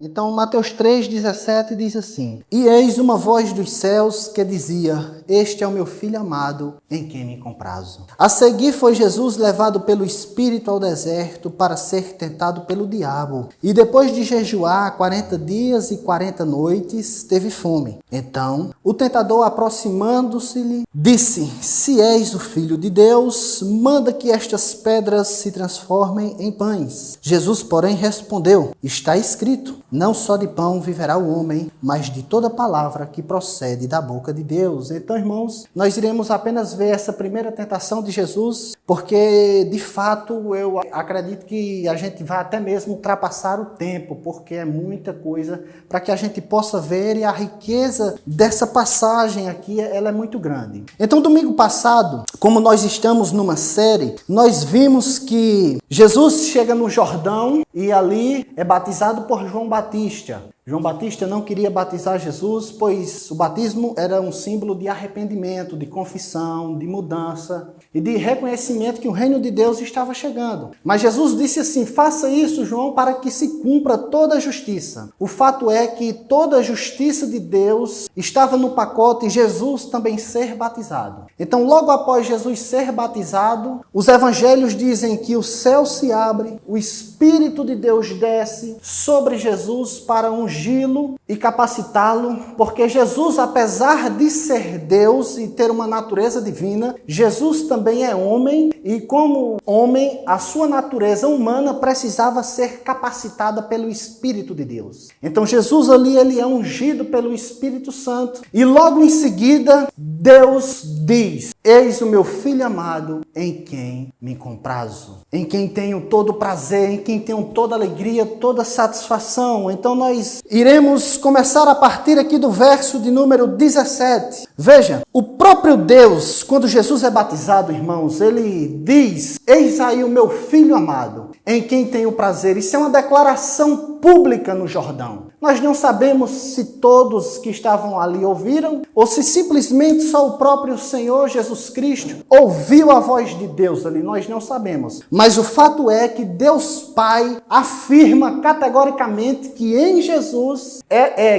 Então, Mateus 3,17 diz assim: E eis uma voz dos céus que dizia: Este é o meu filho amado, em quem me comprazo. A seguir foi Jesus levado pelo Espírito ao deserto para ser tentado pelo diabo. E depois de jejuar 40 dias e 40 noites, teve fome. Então, o tentador, aproximando-se-lhe, disse: Se és o Filho de Deus, manda que estas pedras se transformem em pães. Jesus, porém, respondeu: Está escrito: Não só de pão viverá o homem, mas de toda palavra que procede da boca de Deus. Então, irmãos, nós iremos apenas ver essa primeira tentação de Jesus, porque, de fato, eu acredito que a gente vai até mesmo ultrapassar o tempo, porque é muita coisa para que a gente possa ver, e a riqueza dessa passagem aqui, ela é muito grande. Então, domingo passado, como nós estamos numa série, nós vimos que Jesus chega no Jordão e ali é batizado por João Batista. João Batista não queria batizar Jesus, pois o batismo era um símbolo de arrependimento, de confissão, de mudança e de reconhecimento que o reino de Deus estava chegando. Mas Jesus disse assim: faça isso, João, para que se cumpra toda a justiça. O fato é que toda a justiça de Deus estava no pacote e Jesus também ser batizado. Então, logo após Jesus ser batizado, os evangelhos dizem que o céu se abre, o Espírito de Deus desce sobre Jesus para ungí-lo e capacitá-lo, porque Jesus, apesar de ser Deus e ter uma natureza divina, Jesus também é homem, e como homem, a sua natureza humana precisava ser capacitada pelo Espírito de Deus. Então Jesus ali, ele é ungido pelo Espírito Santo, e logo em seguida, Deus diz: Eis o meu filho amado, em quem me comprazo, em quem tenho todo prazer, em quem tenho toda alegria, toda satisfação. Então nós iremos começar a partir aqui do verso de número 17. Veja, o próprio Deus, quando Jesus é batizado, irmãos, ele diz: Eis aí o meu filho amado, em quem tenho prazer. Isso é uma declaração pública no Jordão. Nós não sabemos se todos que estavam ali ouviram, ou se simplesmente só o próprio Senhor Jesus Cristo ouviu a voz de Deus ali. Nós não sabemos. Mas o fato é que Deus Pai afirma categoricamente que em Jesus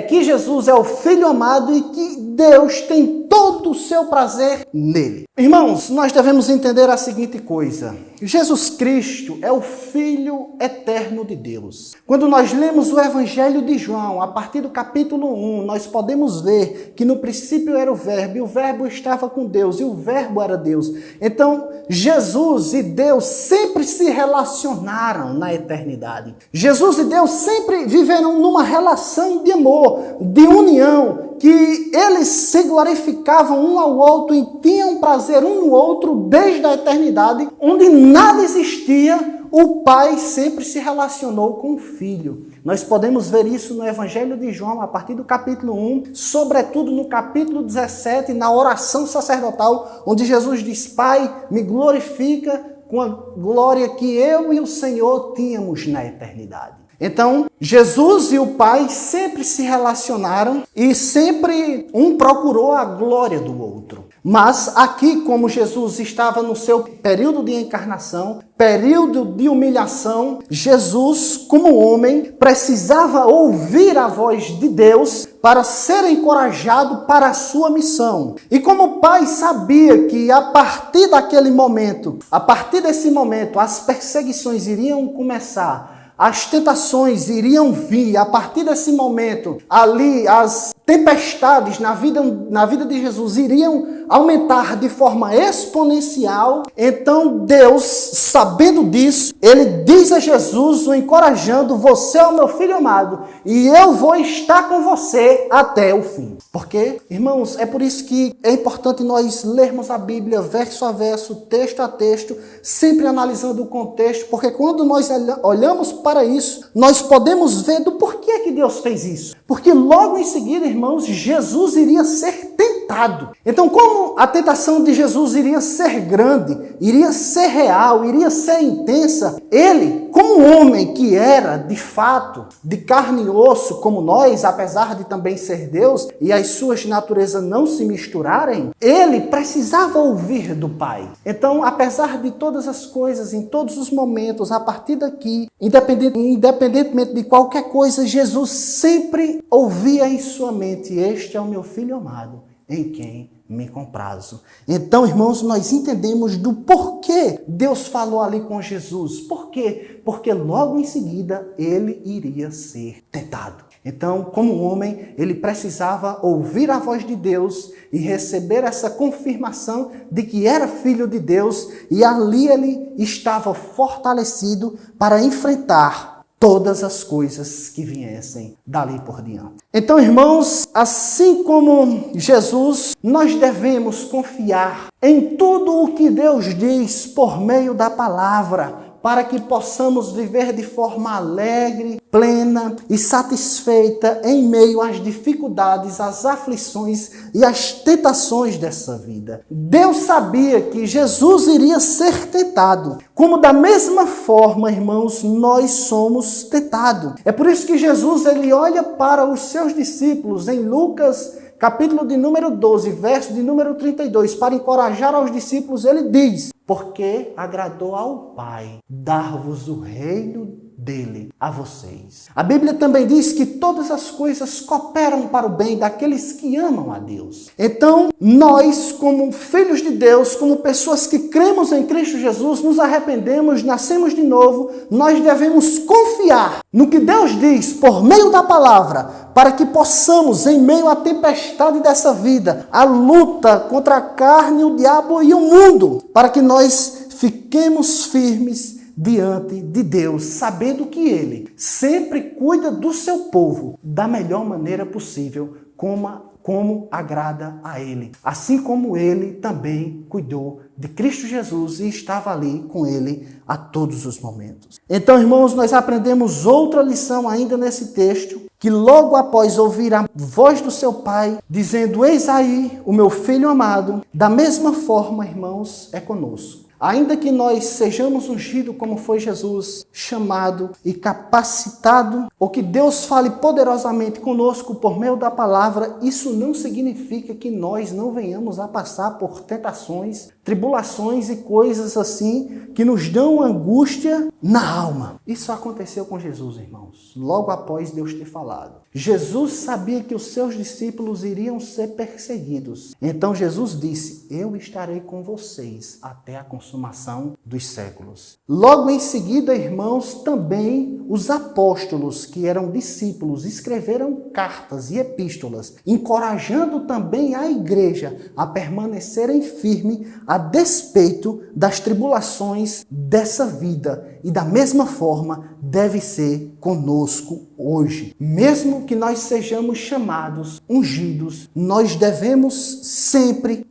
que Jesus é o Filho amado e que Deus tem todo o seu prazer nele. Irmãos, nós devemos entender a seguinte coisa: Jesus Cristo é o Filho eterno de Deus. Quando nós lemos o Evangelho de João, a partir do capítulo 1, nós podemos ver que no princípio era o Verbo, e o Verbo estava com Deus, e o Verbo era Deus. Então, Jesus e Deus sempre se relacionaram na eternidade. Jesus e Deus sempre viveram numa relação de amor, de união, que eles se glorificavam um ao outro e tinham prazer um no outro desde a eternidade, onde nada existia. O Pai sempre se relacionou com o Filho. Nós podemos ver isso no Evangelho de João, a partir do capítulo 1, sobretudo no capítulo 17, na oração sacerdotal, onde Jesus diz: Pai, me glorifica com a glória que eu e o Senhor tínhamos na eternidade. Então, Jesus e o Pai sempre se relacionaram e sempre um procurou a glória do outro. Mas aqui, como Jesus estava no seu período de encarnação, período de humilhação, Jesus, como homem, precisava ouvir a voz de Deus para ser encorajado para a sua missão. E como o Pai sabia que a partir daquele momento, a partir desse momento, as perseguições iriam começar, as tentações iriam vir, a partir desse momento, ali as tempestades na vida de Jesus iriam aumentar de forma exponencial. Então Deus, sabendo disso, ele diz a Jesus, o encorajando: você é o meu filho amado e eu vou estar com você até o fim. Porque, irmãos, é por isso que é importante nós lermos a Bíblia verso a verso, texto a texto, sempre analisando o contexto, porque quando nós olhamos para isso, nós podemos ver do porquê que Deus fez isso. Porque logo em seguida, irmãos, Jesus iria ser tentado tentado. Então, como a tentação de Jesus iria ser grande, iria ser real, iria ser intensa, ele, como homem que era, de fato, de carne e osso como nós, apesar de também ser Deus, e as suas naturezas não se misturarem, ele precisava ouvir do Pai. Então, apesar de todas as coisas, em todos os momentos, a partir daqui, independentemente de qualquer coisa, Jesus sempre ouvia em sua mente: este é o meu Filho amado, em quem me comprazo. Então, irmãos, nós entendemos do porquê Deus falou ali com Jesus. Por quê? Porque logo em seguida ele iria ser tentado. Então, como homem, ele precisava ouvir a voz de Deus e receber essa confirmação de que era filho de Deus, e ali ele estava fortalecido para enfrentar todas as coisas que viessem dali por diante. Então, irmãos, assim como Jesus, nós devemos confiar em tudo o que Deus diz por meio da palavra, para que possamos viver de forma alegre, plena e satisfeita em meio às dificuldades, às aflições e às tentações dessa vida. Deus sabia que Jesus iria ser tentado, como da mesma forma, irmãos, nós somos tentados. É por isso que Jesus ele olha para os seus discípulos em Lucas, capítulo de número 12, verso de número 32, para encorajar aos discípulos, ele diz: porque agradou ao Pai dar-vos o reino dele a vocês. A Bíblia também diz que todas as coisas cooperam para o bem daqueles que amam a Deus. Então, nós, como filhos de Deus, como pessoas que cremos em Cristo Jesus, nos arrependemos, nascemos de novo, nós devemos confiar no que Deus diz por meio da palavra, para que possamos, em meio à tempestade dessa vida, a luta contra a carne, o diabo e o mundo, para que nós fiquemos firmes diante de Deus, sabendo que Ele sempre cuida do seu povo da melhor maneira possível, como agrada a Ele. Assim como Ele também cuidou de Cristo Jesus e estava ali com Ele a todos os momentos. Então, irmãos, nós aprendemos outra lição ainda nesse texto, que logo após ouvir a voz do seu Pai, dizendo: eis aí o meu Filho amado, da mesma forma, irmãos, é conosco. Ainda que nós sejamos ungidos como foi Jesus, chamado e capacitado, ou que Deus fale poderosamente conosco por meio da palavra, isso não significa que nós não venhamos a passar por tentações, tribulações e coisas assim que nos dão angústia na alma. Isso aconteceu com Jesus, irmãos, logo após Deus ter falado. Jesus sabia que os seus discípulos iriam ser perseguidos. Então Jesus disse: eu estarei com vocês até a consumação dos séculos. Logo em seguida, irmãos, também os apóstolos, que eram discípulos, escreveram cartas e epístolas, encorajando também a igreja a permanecerem firme a despeito das tribulações dessa vida. E da mesma forma deve ser conosco hoje. Mesmo que nós sejamos chamados, ungidos, nós devemos sempre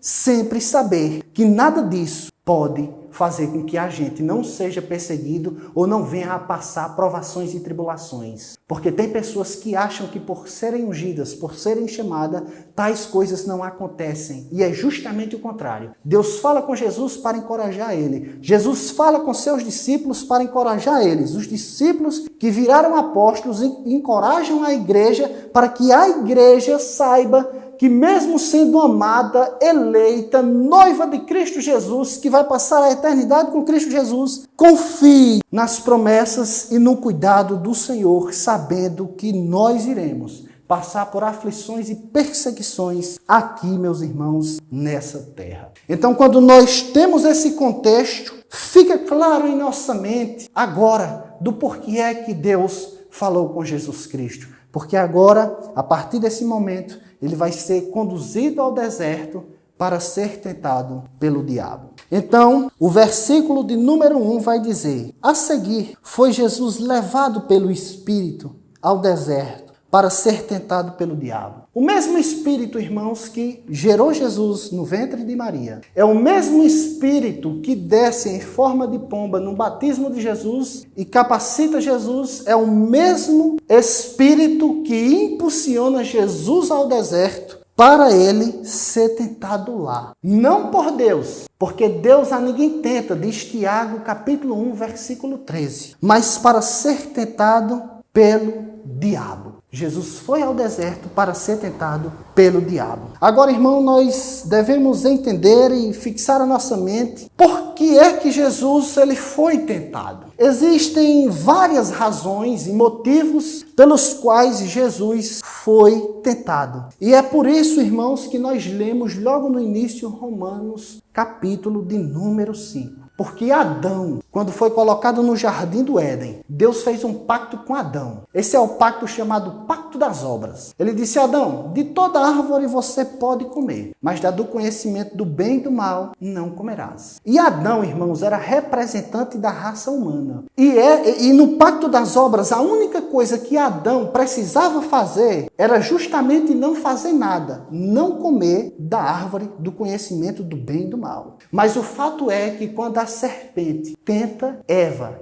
saber que nada disso pode fazer com que a gente não seja perseguido ou não venha a passar provações e tribulações. Porque tem pessoas que acham que por serem ungidas, por serem chamadas, tais coisas não acontecem. E é justamente o contrário. Deus fala com Jesus para encorajar ele. Jesus fala com seus discípulos para encorajar eles. Os discípulos que viraram apóstolos encorajam a igreja para que a igreja saiba que mesmo sendo amada, eleita, noiva de Cristo Jesus, que vai passar a eternidade com Cristo Jesus, confie nas promessas e no cuidado do Senhor, sabendo que nós iremos passar por aflições e perseguições aqui, meus irmãos, nessa terra. Então, quando nós temos esse contexto, fica claro em nossa mente agora do porquê é que Deus falou com Jesus Cristo. Porque agora, a partir desse momento, ele vai ser conduzido ao deserto para ser tentado pelo diabo. Então, o versículo de número 1 vai dizer: a seguir, foi Jesus levado pelo Espírito ao deserto para ser tentado pelo diabo. O mesmo Espírito, irmãos, que gerou Jesus no ventre de Maria, é o mesmo Espírito que desce em forma de pomba no batismo de Jesus e capacita Jesus, é o mesmo Espírito que impulsiona Jesus ao deserto para ele ser tentado lá. Não por Deus, porque Deus a ninguém tenta, diz Tiago, capítulo 1, versículo 13. Mas para ser tentado pelo diabo. Jesus foi ao deserto para ser tentado pelo diabo. Agora, irmão, nós devemos entender e fixar a nossa mente por que é que Jesus ele foi tentado. Existem várias razões e motivos pelos quais Jesus foi tentado. E é por isso, irmãos, que nós lemos logo no início Romanos, capítulo de número 5. Porque Adão, quando foi colocado no jardim do Éden, Deus fez um pacto com Adão. Esse é o pacto chamado Pacto das Obras. Ele disse: Adão, de toda árvore você pode comer, mas da do conhecimento do bem e do mal não comerás. E Adão, irmãos, era representante da raça humana. E no Pacto das Obras, a única coisa que Adão precisava fazer era justamente não fazer nada, não comer da árvore do conhecimento do bem e do mal. Mas o fato é que quando a serpente tenta Eva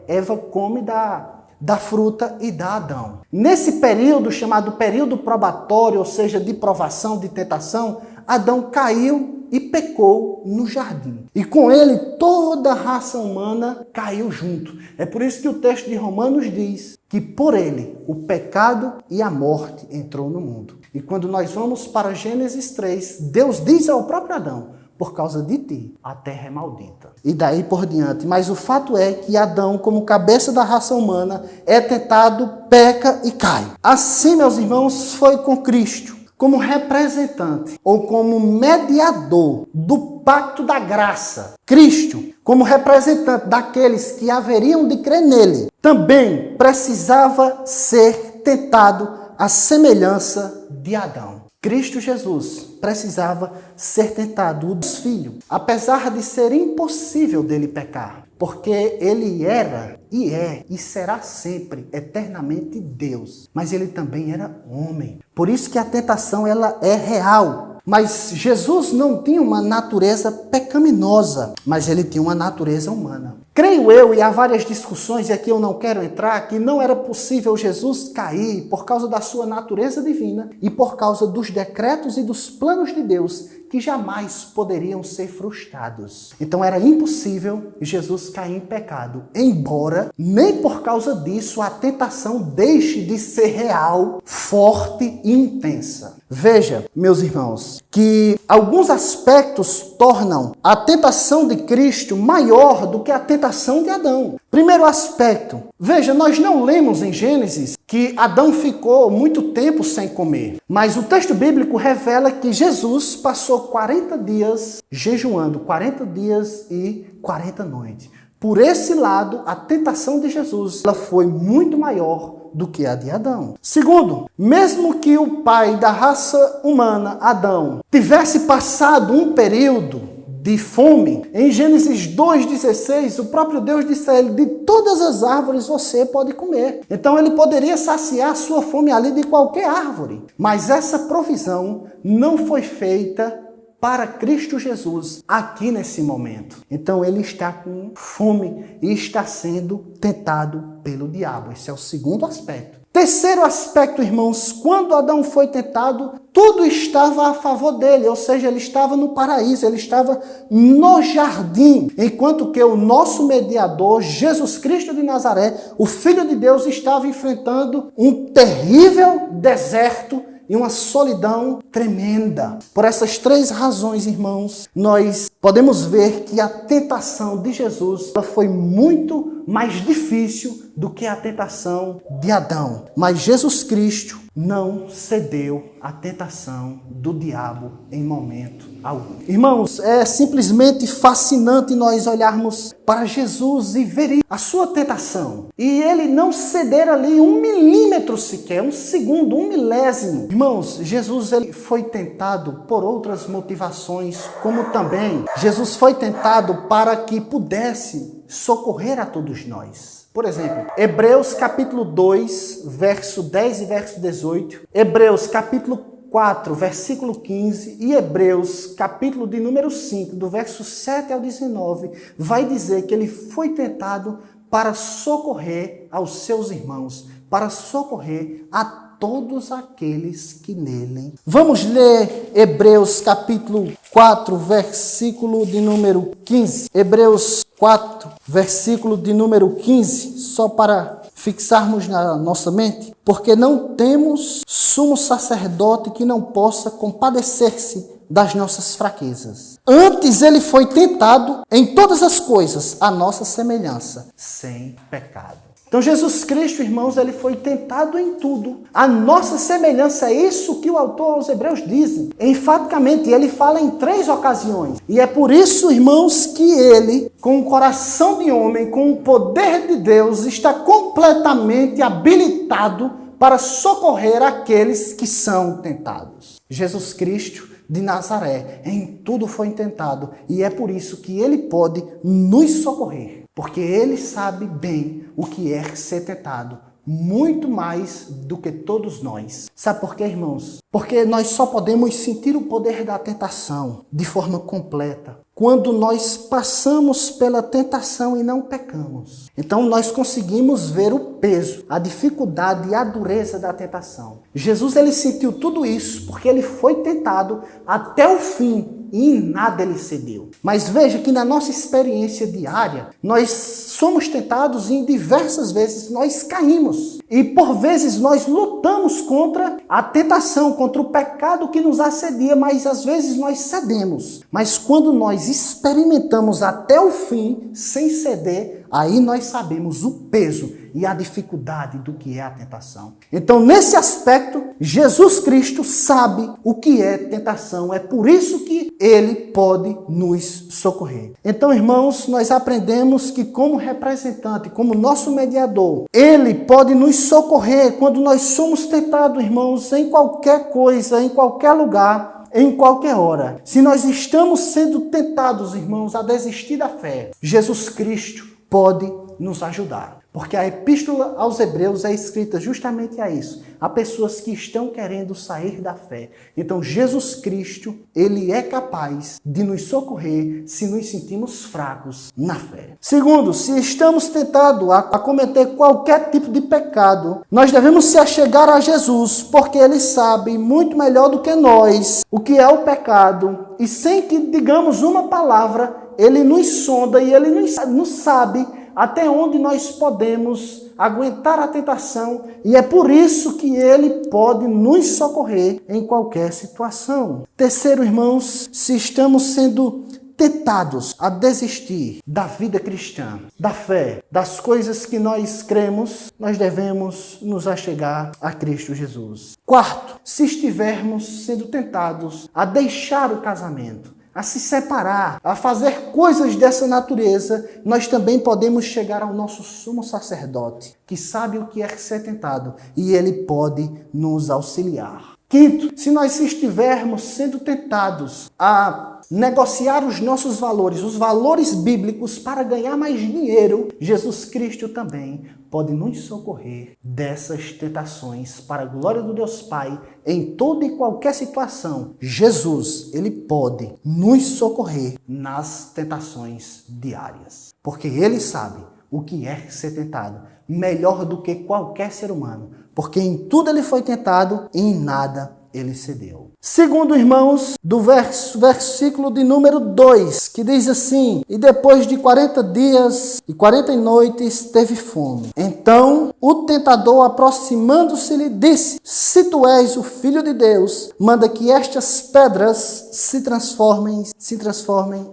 come da fruta e dá Adão. Nesse período chamado período probatório, ou seja, de provação, de tentação, Adão caiu e pecou no jardim. E com ele toda a raça humana caiu junto. É por isso que o texto de Romanos diz que por ele o pecado e a morte entrou no mundo. E quando nós vamos para Gênesis 3, Deus diz ao próprio Adão: por causa de ti, a terra é maldita. E daí por diante. Mas o fato é que Adão, como cabeça da raça humana, é tentado, peca e cai. Assim, meus irmãos, foi com Cristo, como representante ou como mediador do pacto da graça. Cristo, como representante daqueles que haveriam de crer nele, também precisava ser tentado à semelhança de Adão. Cristo Jesus precisava ser tentado, o filho, apesar de ser impossível dele pecar, porque ele era e é e será sempre eternamente Deus, mas ele também era homem. Por isso que a tentação ela é real. Mas Jesus não tinha uma natureza pecaminosa, mas ele tinha uma natureza humana. Creio eu, e há várias discussões, e aqui eu não quero entrar, que não era possível Jesus cair por causa da sua natureza divina e por causa dos decretos e dos planos de Deus que jamais poderiam ser frustrados. Então era impossível Jesus cair em pecado, embora nem por causa disso a tentação deixe de ser real, forte e intensa. Veja, meus irmãos, que alguns aspectos tornam a tentação de Cristo maior do que a tentação de Adão. Primeiro aspecto, veja, nós não lemos em Gênesis que Adão ficou muito tempo sem comer, mas o texto bíblico revela que Jesus passou 40 dias jejuando, 40 dias e 40 noites. Por esse lado, a tentação de Jesus ela foi muito maior do que a de Adão. Segundo, mesmo que o pai da raça humana, Adão, tivesse passado um período de fome, em Gênesis 2,16, o próprio Deus disse a ele: de todas as árvores você pode comer. Então ele poderia saciar sua fome ali de qualquer árvore. Mas essa provisão não foi feita para Cristo Jesus aqui nesse momento. Então ele está com fome e está sendo tentado pelo diabo. Esse é o segundo aspecto. Terceiro aspecto, irmãos, quando Adão foi tentado, tudo estava a favor dele, ou seja, ele estava no paraíso, ele estava no jardim, enquanto que o nosso mediador, Jesus Cristo de Nazaré, o Filho de Deus, estava enfrentando um terrível deserto e uma solidão tremenda. Por essas três razões, irmãos, nós podemos ver que a tentação de Jesus ela foi muito mais difícil do que a tentação de Adão. Mas Jesus Cristo não cedeu à tentação do diabo em momento algum. Irmãos, é simplesmente fascinante nós olharmos para Jesus e ver a sua tentação. E ele não ceder ali 1 milímetro sequer, 1 segundo, 1 milésimo. Irmãos, Jesus ele foi tentado por outras motivações, como também Jesus foi tentado para que pudesse socorrer a todos nós. Por exemplo, Hebreus capítulo 2, verso 10 e verso 18, Hebreus capítulo 4, versículo 15 e Hebreus capítulo de número 5, do verso 7 ao 19, vai dizer que ele foi tentado para socorrer aos seus irmãos, para socorrer a todos aqueles que nele. Vamos ler Hebreus capítulo 4, versículo de número 15. Hebreus 4, versículo de número 15, só para fixarmos na nossa mente. Porque não temos sumo sacerdote que não possa compadecer-se das nossas fraquezas. Antes ele foi tentado em todas as coisas, à nossa semelhança, sem pecado. Então Jesus Cristo, irmãos, ele foi tentado em tudo. A nossa semelhança é isso que o autor aos Hebreus diz. Enfaticamente, ele fala em 3 ocasiões. E é por isso, irmãos, que ele, com o coração de homem, com o poder de Deus, está completamente habilitado para socorrer aqueles que são tentados. Jesus Cristo de Nazaré, em tudo foi tentado, e é por isso que ele pode nos socorrer, porque ele sabe bem o que é ser tentado, muito mais do que todos nós. Sabe por quê, irmãos? Porque nós só podemos sentir o poder da tentação de forma completa quando nós passamos pela tentação e não pecamos. Então nós conseguimos ver o peso, a dificuldade e a dureza da tentação. Jesus, ele sentiu tudo isso porque ele foi tentado até o fim e em nada ele cedeu. Mas veja que na nossa experiência diária, nós somos tentados e em diversas vezes nós caímos. E por vezes nós lutamos contra a tentação, contra o pecado que nos assedia, mas às vezes nós cedemos. Mas quando nós experimentamos até o fim, sem ceder, aí nós sabemos o peso e a dificuldade do que é a tentação. Então, nesse aspecto, Jesus Cristo sabe o que é tentação. É por isso que ele pode nos socorrer. Então, irmãos, nós aprendemos que como representante, como nosso mediador, ele pode nos socorrer quando nós somos tentados, irmãos, em qualquer coisa, em qualquer lugar, em qualquer hora. Se nós estamos sendo tentados, irmãos, a desistir da fé, Jesus Cristo pode nos ajudar. Porque a epístola aos Hebreus é escrita justamente a isso. A pessoas que estão querendo sair da fé. Então Jesus Cristo, ele é capaz de nos socorrer se nos sentimos fracos na fé. Segundo, se estamos tentados a cometer qualquer tipo de pecado, nós devemos se achegar a Jesus, porque ele sabe muito melhor do que nós o que é o pecado. E sem que digamos uma palavra, ele nos sonda e ele nos sabe até onde nós podemos aguentar a tentação, e é por isso que ele pode nos socorrer em qualquer situação. Terceiro, irmãos, se estamos sendo tentados a desistir da vida cristã, da fé, das coisas que nós cremos, nós devemos nos achegar a Cristo Jesus. Quarto, se estivermos sendo tentados a deixar o casamento, a se separar, a fazer coisas dessa natureza, nós também podemos chegar ao nosso sumo sacerdote, que sabe o que é ser tentado, e ele pode nos auxiliar. Quinto, se nós estivermos sendo tentados a negociar os nossos valores, os valores bíblicos para ganhar mais dinheiro, Jesus Cristo também pode nos socorrer dessas tentações para a glória do Deus Pai em toda e qualquer situação. Jesus, ele pode nos socorrer nas tentações diárias, porque ele sabe o que é ser tentado melhor do que qualquer ser humano, porque em tudo ele foi tentado e em nada ele cedeu. Segundo, irmãos, do versículo de número 2, que diz assim: e depois de 40 dias e 40 noites teve fome. Então o tentador, aproximando-se, lhe disse: se tu és o Filho de Deus, manda que estas pedras se transformem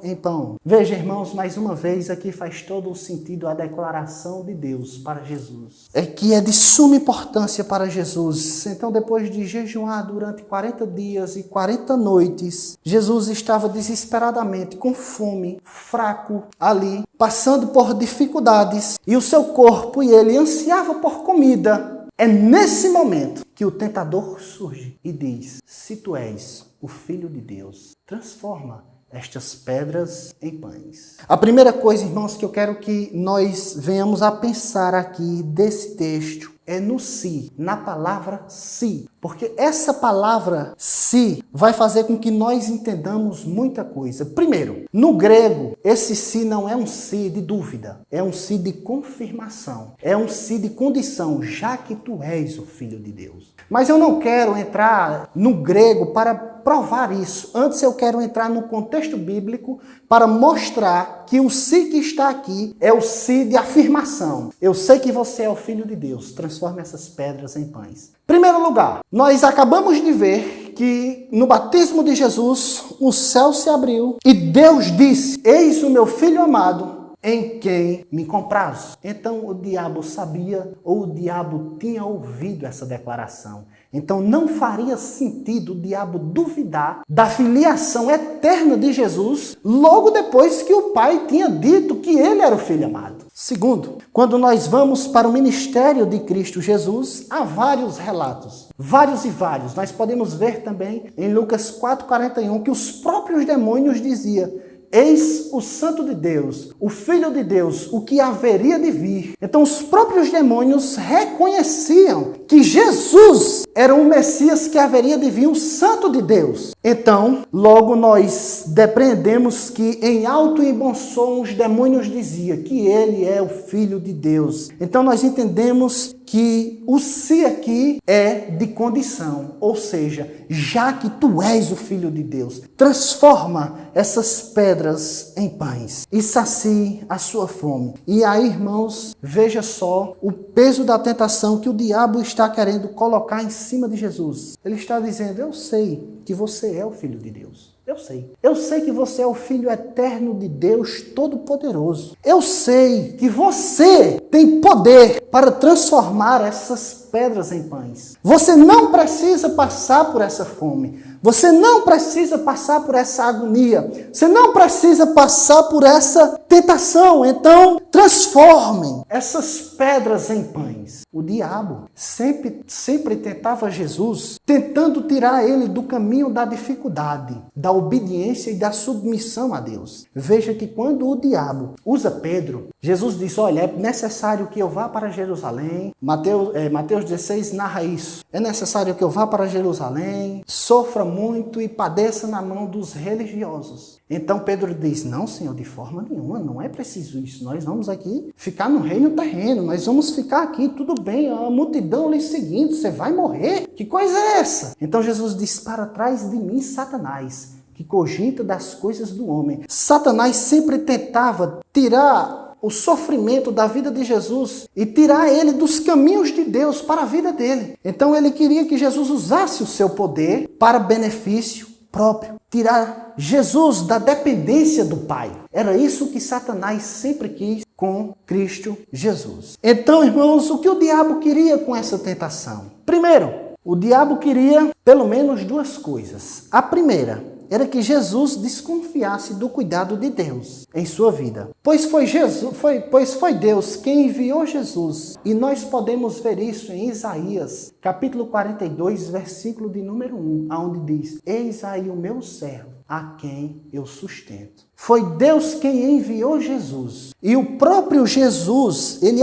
em pão. Veja, irmãos, mais uma vez aqui faz todo o sentido a declaração de Deus para Jesus. É que é de suma importância para Jesus. Então, depois de jejuar durante 40 dias e 40 noites, Jesus estava desesperadamente com fome, fraco ali, passando por dificuldades, e o seu corpo e ele ansiava por comida. É nesse momento que o tentador surge e diz: se tu és o Filho de Deus, transforma estas pedras em pães. A primeira coisa, irmãos, que eu quero que nós venhamos a pensar aqui desse texto é no se, na palavra se. Porque essa palavra se vai fazer com que nós entendamos muita coisa. Primeiro, no grego, esse se não é um se de dúvida, é um se de confirmação, é um se de condição, já que tu és o Filho de Deus. Mas eu não quero entrar no grego para provar isso. Antes eu quero entrar no contexto bíblico para mostrar que o se que está aqui é o se de afirmação. Eu sei que você é o Filho de Deus, transforme essas pedras em pães. Primeiro lugar, nós acabamos de ver que no batismo de Jesus, o céu se abriu e Deus disse: eis o meu Filho amado, em quem me comprazo. Então o diabo sabia, ou o diabo tinha ouvido essa declaração. Então não faria sentido o diabo duvidar da filiação eterna de Jesus logo depois que o Pai tinha dito que ele era o Filho amado. Segundo, quando nós vamos para o ministério de Cristo Jesus, há vários relatos, vários e vários. Nós podemos ver também em Lucas 4,41 que os próprios demônios diziam: eis o Santo de Deus, o Filho de Deus, o que haveria de vir. Então os próprios demônios reconheciam que Jesus era o Messias que haveria de vir, o Santo de Deus. Então, logo nós depreendemos que em alto e bom som os demônios diziam que ele é o Filho de Deus. Então nós entendemos que o se aqui é de condição, ou seja, já que tu és o Filho de Deus, transforma essas pedras em pães e sacie a sua fome. E aí, irmãos, veja só o peso da tentação que o diabo está querendo colocar em cima de Jesus. Ele está dizendo: eu sei que você é o Filho de Deus. Eu sei. Eu sei que você é o Filho eterno de Deus Todo-Poderoso. Eu sei que você tem poder para transformar essas pedras em pães. Você não precisa passar por essa fome. Você não precisa passar por essa agonia. Você não precisa passar por essa tentação. Então, transformem essas pedras em pães. O diabo sempre tentava Jesus, tentando tirar ele do caminho da dificuldade, da obediência e da submissão a Deus. Veja que quando o diabo usa Pedro, Jesus diz: olha, é necessário que eu vá para Jerusalém. Mateus 16 narra isso. É necessário que eu vá para Jerusalém, sofra muito e padeça na mão dos religiosos. Então Pedro diz: não, Senhor, de forma nenhuma, não é preciso isso. Nós vamos aqui ficar no reino terreno, nós vamos ficar aqui, tudo bem, a multidão lhe seguindo, você vai morrer? Que coisa é essa? Então Jesus diz: para trás de mim, Satanás, que cogita das coisas do homem. Satanás sempre tentava tirar o sofrimento da vida de Jesus e tirar ele dos caminhos de Deus para a vida dele. Então ele queria que Jesus usasse o seu poder para benefício próprio, tirar Jesus da dependência do Pai. Era isso que Satanás sempre quis com Cristo Jesus. Então, irmãos, o que o diabo queria com essa tentação? Primeiro, o diabo queria pelo menos duas coisas. A primeira era que Jesus desconfiasse do cuidado de Deus em sua vida. Pois foi Deus quem enviou Jesus. E nós podemos ver isso em Isaías, capítulo 42, versículo de número 1, onde diz: eis aí o meu servo, a quem eu sustento. Foi Deus quem enviou Jesus. E o próprio Jesus, ele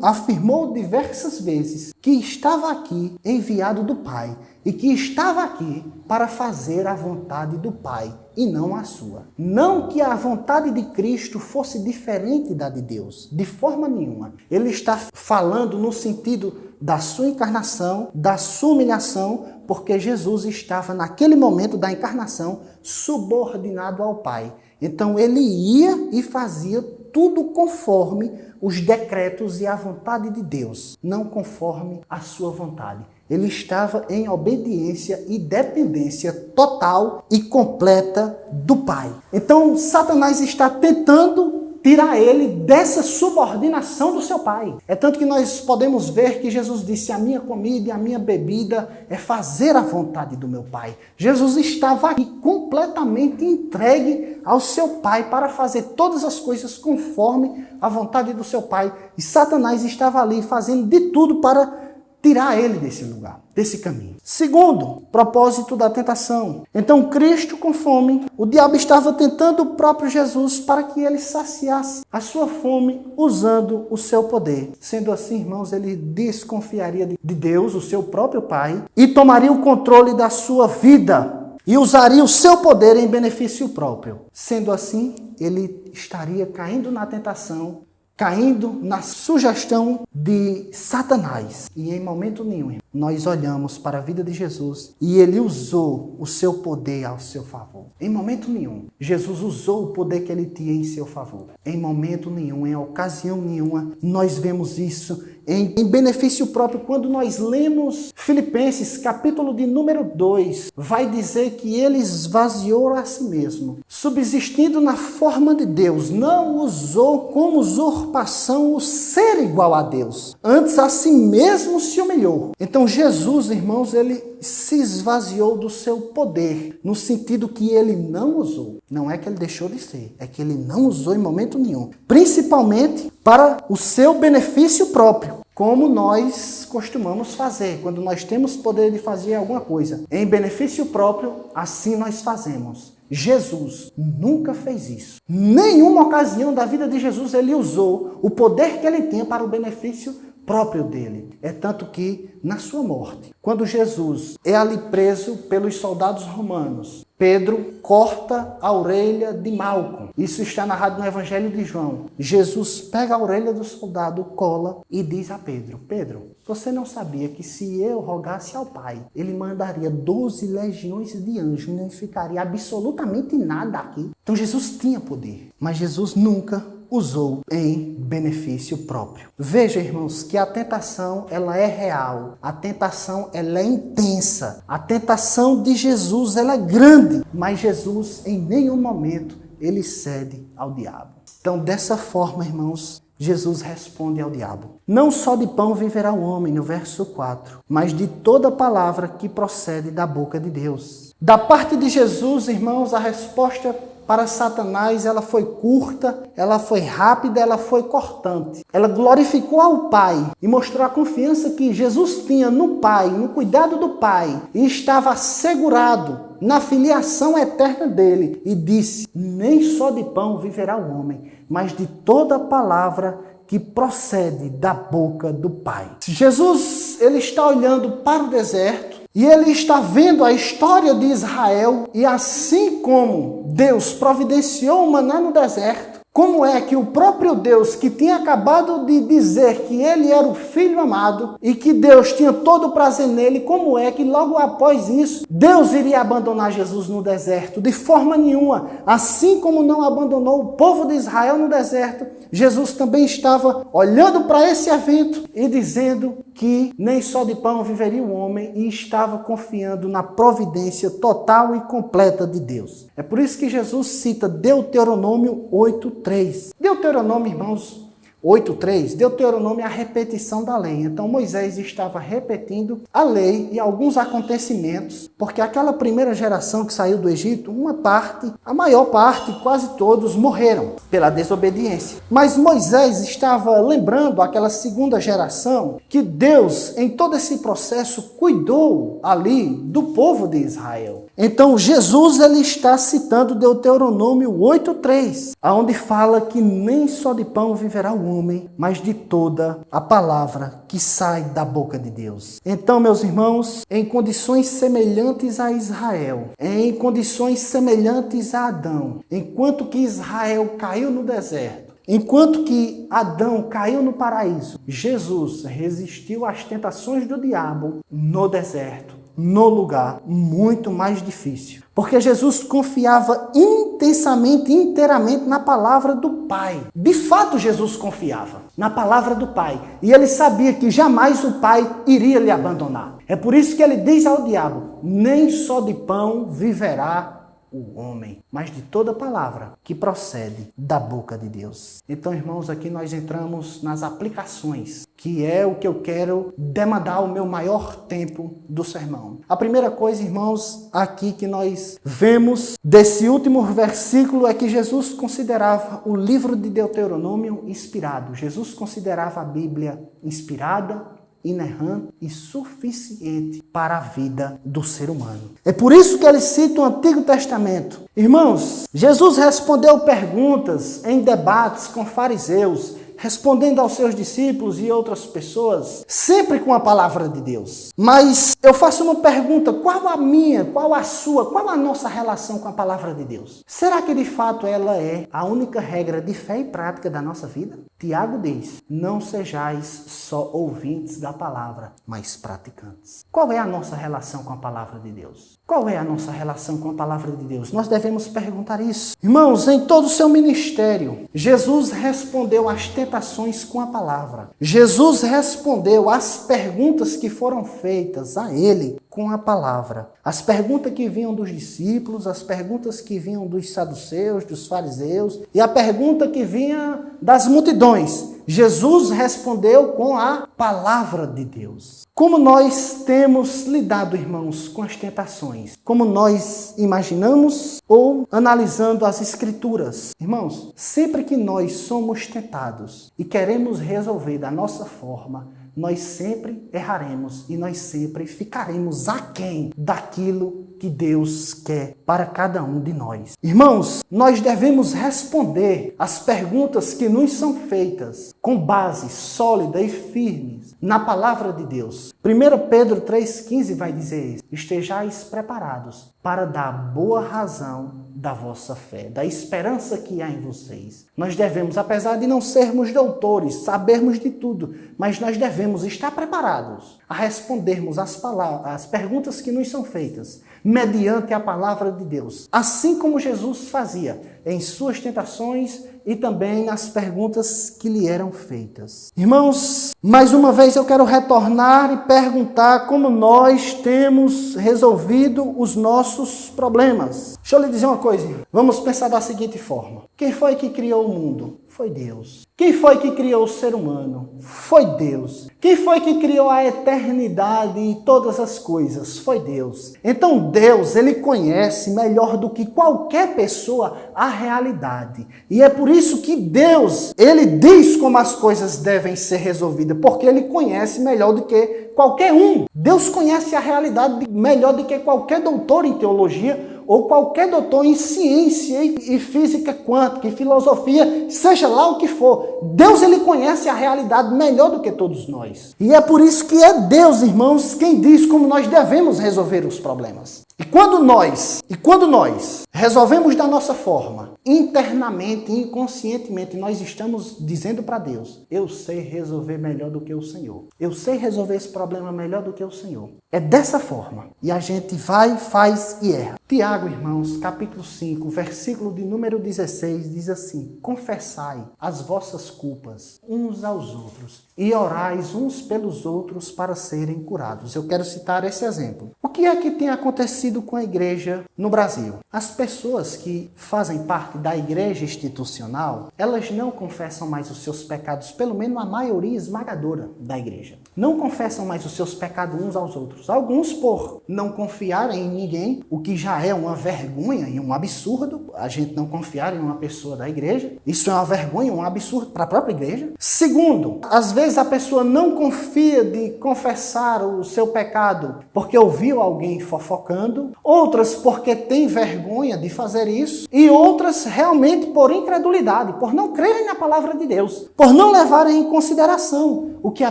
afirmou diversas vezes que estava aqui enviado do Pai. E que estava aqui para fazer a vontade do Pai e não a sua. Não que a vontade de Cristo fosse diferente da de Deus, de forma nenhuma. Ele está falando no sentido da sua encarnação, da sua humilhação, porque Jesus estava naquele momento da encarnação subordinado ao Pai. Então ele ia e fazia tudo conforme os decretos e a vontade de Deus, não conforme a sua vontade. Ele estava em obediência e dependência total e completa do Pai. Então, Satanás está tentando tirar ele dessa subordinação do seu Pai. É tanto que nós podemos ver que Jesus disse: a minha comida e a minha bebida é fazer a vontade do meu Pai. Jesus estava aqui completamente entregue ao seu Pai para fazer todas as coisas conforme a vontade do seu Pai. E Satanás estava ali fazendo de tudo para tirar ele desse lugar, desse caminho. Segundo, propósito da tentação. Então Cristo com fome, o diabo estava tentando o próprio Jesus para que ele saciasse a sua fome usando o seu poder. Sendo assim, irmãos, ele desconfiaria de Deus, o seu próprio Pai, e tomaria o controle da sua vida e usaria o seu poder em benefício próprio. Sendo assim, ele estaria caindo na tentação, caindo na sugestão de Satanás. E em momento nenhum, nós olhamos para a vida de Jesus e ele usou o seu poder ao seu favor. Em momento nenhum, Jesus usou o poder que ele tinha em seu favor. Em momento nenhum, em ocasião nenhuma, nós vemos isso em benefício próprio. Quando nós lemos Filipenses, capítulo de número 2, vai dizer que ele esvaziou a si mesmo, subsistindo na forma de Deus, não usou como usurpação o ser igual a Deus, antes a si mesmo se humilhou. Então Jesus, irmãos, ele se esvaziou do seu poder, no sentido que ele não usou. Não é que ele deixou de ser, é que ele não usou em momento nenhum, principalmente para o seu benefício próprio, como nós costumamos fazer. Quando nós temos poder de fazer alguma coisa em benefício próprio, assim nós fazemos. Jesus nunca fez isso. Nenhuma ocasião da vida de Jesus ele usou o poder que ele tinha para o benefício próprio dele. É tanto que, na sua morte, quando Jesus é ali preso pelos soldados romanos, Pedro corta a orelha de Malco. Isso está narrado no Evangelho de João. Jesus pega a orelha do soldado, cola e diz a Pedro: Pedro, você não sabia que se eu rogasse ao Pai, ele mandaria 12 legiões de anjos e não ficaria absolutamente nada aqui? Então Jesus tinha poder, mas Jesus nunca usou em benefício próprio. Veja, irmãos, que a tentação ela é real, a tentação ela é intensa, a tentação de Jesus ela é grande, mas Jesus em nenhum momento ele cede ao diabo. Então, dessa forma, irmãos, Jesus responde ao diabo: não só de pão viverá o homem, no verso 4, mas de toda palavra que procede da boca de Deus. Da parte de Jesus, irmãos, a resposta para Satanás, ela foi curta, ela foi rápida, ela foi cortante. Ela glorificou ao Pai e mostrou a confiança que Jesus tinha no Pai, no cuidado do Pai, e estava assegurado na filiação eterna dele. E disse: nem só de pão viverá o homem, mas de toda palavra que procede da boca do Pai. Jesus, ele está olhando para o deserto, e ele está vendo a história de Israel, e assim como Deus providenciou o maná no deserto, como é que o próprio Deus, que tinha acabado de dizer que ele era o Filho amado e que Deus tinha todo o prazer nele, como é que logo após isso, Deus iria abandonar Jesus no deserto? De forma nenhuma. Assim como não abandonou o povo de Israel no deserto, Jesus também estava olhando para esse evento e dizendo que nem só de pão viveria o homem, e estava confiando na providência total e completa de Deus. É por isso que Jesus cita Deuteronômio 8:3. Deuteronômio, irmãos, 8:3, Deuteronômio é a repetição da lei. Então Moisés estava repetindo a lei e alguns acontecimentos, porque aquela primeira geração que saiu do Egito, uma parte, a maior parte, quase todos morreram pela desobediência. Mas Moisés estava lembrando aquela segunda geração que Deus, em todo esse processo, cuidou ali do povo de Israel. Então Jesus ele está citando Deuteronômio 8:3, onde fala que nem só de pão viverá o homem, mas de toda a palavra que sai da boca de Deus. Então, meus irmãos, em condições semelhantes a Israel, em condições semelhantes a Adão, enquanto que Israel caiu no deserto, enquanto que Adão caiu no paraíso, Jesus resistiu às tentações do diabo no deserto, no lugar muito mais difícil. Porque Jesus confiava intensamente, inteiramente na palavra do Pai. De fato, Jesus confiava na palavra do Pai. E ele sabia que jamais o Pai iria lhe abandonar. É por isso que ele diz ao diabo: nem só de pão viverá o homem, mas de toda palavra que procede da boca de Deus. Então, irmãos, aqui nós entramos nas aplicações, que é o que eu quero demandar o meu maior tempo do sermão. A primeira coisa, irmãos, aqui que nós vemos desse último versículo é que Jesus considerava o livro de Deuteronômio inspirado. Jesus considerava a Bíblia inspirada inerrante e suficiente para a vida do ser humano. É por isso que ele cita o Antigo Testamento. Irmãos, Jesus respondeu perguntas em debates com fariseus, respondendo aos seus discípulos e outras pessoas, sempre com a palavra de Deus. Mas eu faço uma pergunta: qual a minha, qual a sua, qual a nossa relação com a palavra de Deus? Será que de fato ela é a única regra de fé e prática da nossa vida? Tiago diz: não sejais só ouvintes da palavra, mas praticantes. Qual é a nossa relação com a palavra de Deus? Qual é a nossa relação com a palavra de Deus? Nós devemos perguntar isso. Irmãos, em todo o seu ministério, Jesus respondeu às tentações com a palavra. Jesus respondeu às perguntas que foram feitas a ele com a palavra. As perguntas que vinham dos discípulos, as perguntas que vinham dos saduceus, dos fariseus e a pergunta que vinha das multidões. Jesus respondeu com a palavra de Deus. Como nós temos lidado, irmãos, com as tentações? Como nós imaginamos ou analisando as Escrituras? Irmãos, sempre que nós somos tentados e queremos resolver da nossa forma, nós sempre erraremos e nós sempre ficaremos aquém daquilo que Deus quer para cada um de nós. Irmãos, nós devemos responder às perguntas que nos são feitas com base sólida e firme na palavra de Deus. 1 Pedro 3,15 vai dizer isso: estejais preparados para dar boa razão da vossa fé, da esperança que há em vocês. Nós devemos, apesar de não sermos doutores, sabermos de tudo, mas nós devemos estar preparados a respondermos as perguntas que nos são feitas mediante a palavra de Deus, assim como Jesus fazia em suas tentações e também nas perguntas que lhe eram feitas. Irmãos, mais uma vez eu quero retornar e perguntar como nós temos resolvido os nossos problemas. Deixa eu lhe dizer uma coisa, vamos pensar da seguinte forma: quem foi que criou o mundo? Foi Deus. Quem foi que criou o ser humano? Foi Deus. Quem foi que criou a eternidade e todas as coisas? Foi Deus. Então Deus, ele conhece melhor do que qualquer pessoa a realidade. E é por isso que Deus, ele diz como as coisas devem ser resolvidas, porque ele conhece melhor do que qualquer um. Deus conhece a realidade melhor do que qualquer doutor em teologia ou qualquer doutor em ciência e física quântica e filosofia, seja lá o que for. Deus, ele conhece a realidade melhor do que todos nós. E é por isso que é Deus, irmãos, quem diz como nós devemos resolver os problemas. E quando nós resolvemos da nossa forma, internamente, inconscientemente, nós estamos dizendo para Deus: eu sei resolver melhor do que o Senhor. Eu sei resolver esse problema melhor do que o Senhor. É dessa forma. E a gente vai, faz e erra. Tiago, irmãos, capítulo 5, versículo de número 16, diz assim: confessai as vossas culpas uns aos outros e orais uns pelos outros para serem curados. Eu quero citar esse exemplo. O que é que tem acontecido com a igreja no Brasil? As pessoas que fazem parte da igreja institucional, elas não confessam mais os seus pecados, pelo menos a maioria esmagadora da igreja. Não confessam mais os seus pecados uns aos outros. Alguns por não confiarem em ninguém, o que já é uma vergonha e um absurdo, a gente não confiar em uma pessoa da igreja. Isso é uma vergonha, um absurdo para a própria igreja. Segundo, às vezes a pessoa não confia de confessar o seu pecado porque ouviu alguém fofocando, outras porque tem vergonha de fazer isso, e outras realmente por incredulidade, por não crerem na palavra de Deus, por não levarem em consideração o que a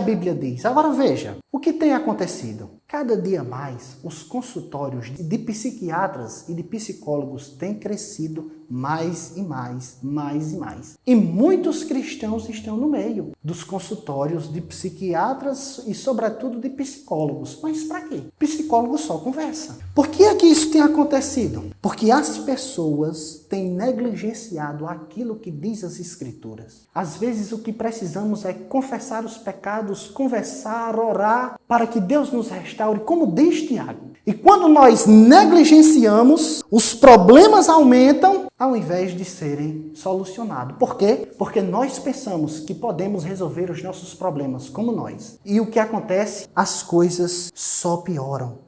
Bíblia diz. Agora veja, o que tem acontecido? Cada dia mais, os consultórios de psiquiatras e de psicólogos têm crescido mais e mais. E muitos cristãos estão no meio dos consultórios de psiquiatras e, sobretudo, de psicólogos. Mas para quê? Psicólogo só conversa. Por que é que isso tem acontecido? Porque as pessoas têm negligenciado aquilo que diz as Escrituras. Às vezes, o que precisamos é confessar os pecados, conversar, orar, para que Deus nos restaure, como diz Tiago. E quando nós negligenciamos, os problemas aumentam ao invés de serem solucionados. Por quê? Porque nós pensamos que podemos resolver os nossos problemas como nós. E o que acontece? As coisas só pioram.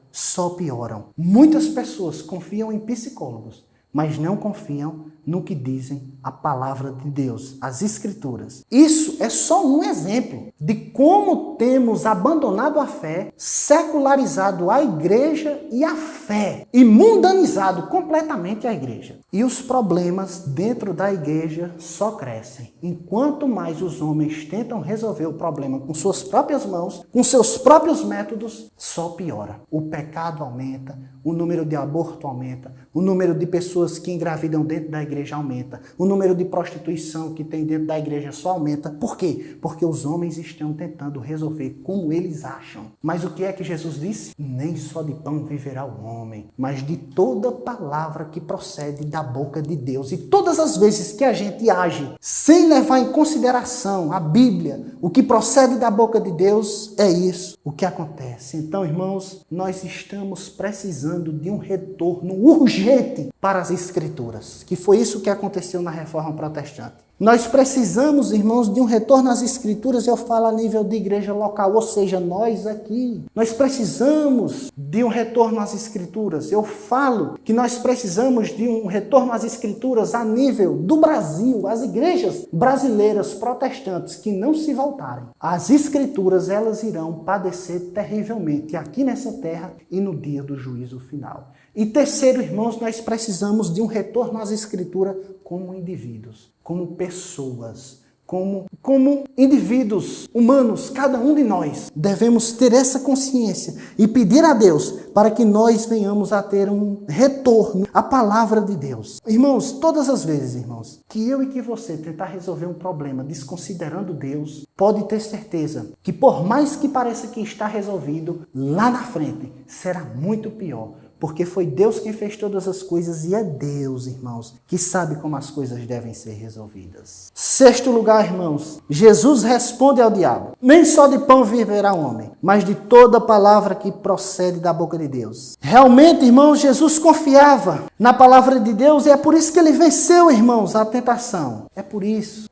Muitas pessoas confiam em psicólogos, mas não confiam no que dizem a palavra de Deus, as Escrituras. Isso é só um exemplo de como temos abandonado a fé, secularizado a igreja e a fé, e mundanizado completamente a igreja. E os problemas dentro da igreja só crescem. Enquanto mais os homens tentam resolver o problema com suas próprias mãos, com seus próprios métodos, só piora. O pecado aumenta, o número de aborto aumenta, o número de pessoas que engravidam dentro da igreja aumenta, o número de prostituição que tem dentro da igreja só aumenta. Por quê? Porque os homens estão tentando resolver como eles acham. Mas o que é que Jesus disse? Nem só de pão viverá o homem, mas de toda palavra que procede da boca de Deus. E todas as vezes que a gente age sem levar em consideração a Bíblia, o que procede da boca de Deus, é isso o que acontece. Então, irmãos, nós estamos precisando de um retorno urgente para as Escrituras, que foi isso que aconteceu na Reforma Protestante. Nós precisamos, irmãos, de um retorno às Escrituras, eu falo a nível de igreja local, ou seja, nós aqui. Nós precisamos de um retorno às Escrituras. Eu falo que nós precisamos de um retorno às Escrituras a nível do Brasil, as igrejas brasileiras protestantes que não se voltarem. As Escrituras, elas irão padecer terrivelmente aqui nessa terra e no dia do juízo final. E terceiro, irmãos, nós precisamos de um retorno às Escrituras como indivíduos, como pessoas, como indivíduos humanos, cada um de nós. Devemos ter essa consciência e pedir a Deus para que nós venhamos a ter um retorno à palavra de Deus. Irmãos, todas as vezes, irmãos, que eu e que você tentar resolver um problema desconsiderando Deus, pode ter certeza que por mais que pareça que está resolvido, lá na frente será muito pior. Porque foi Deus quem fez todas as coisas e é Deus, irmãos, que sabe como as coisas devem ser resolvidas. Sexto lugar, irmãos, Jesus responde ao diabo: nem só de pão viverá o homem, mas de toda palavra que procede da boca de Deus. Realmente, irmãos, Jesus confiava na palavra de Deus e é por isso que ele venceu, irmãos, a tentação. É por isso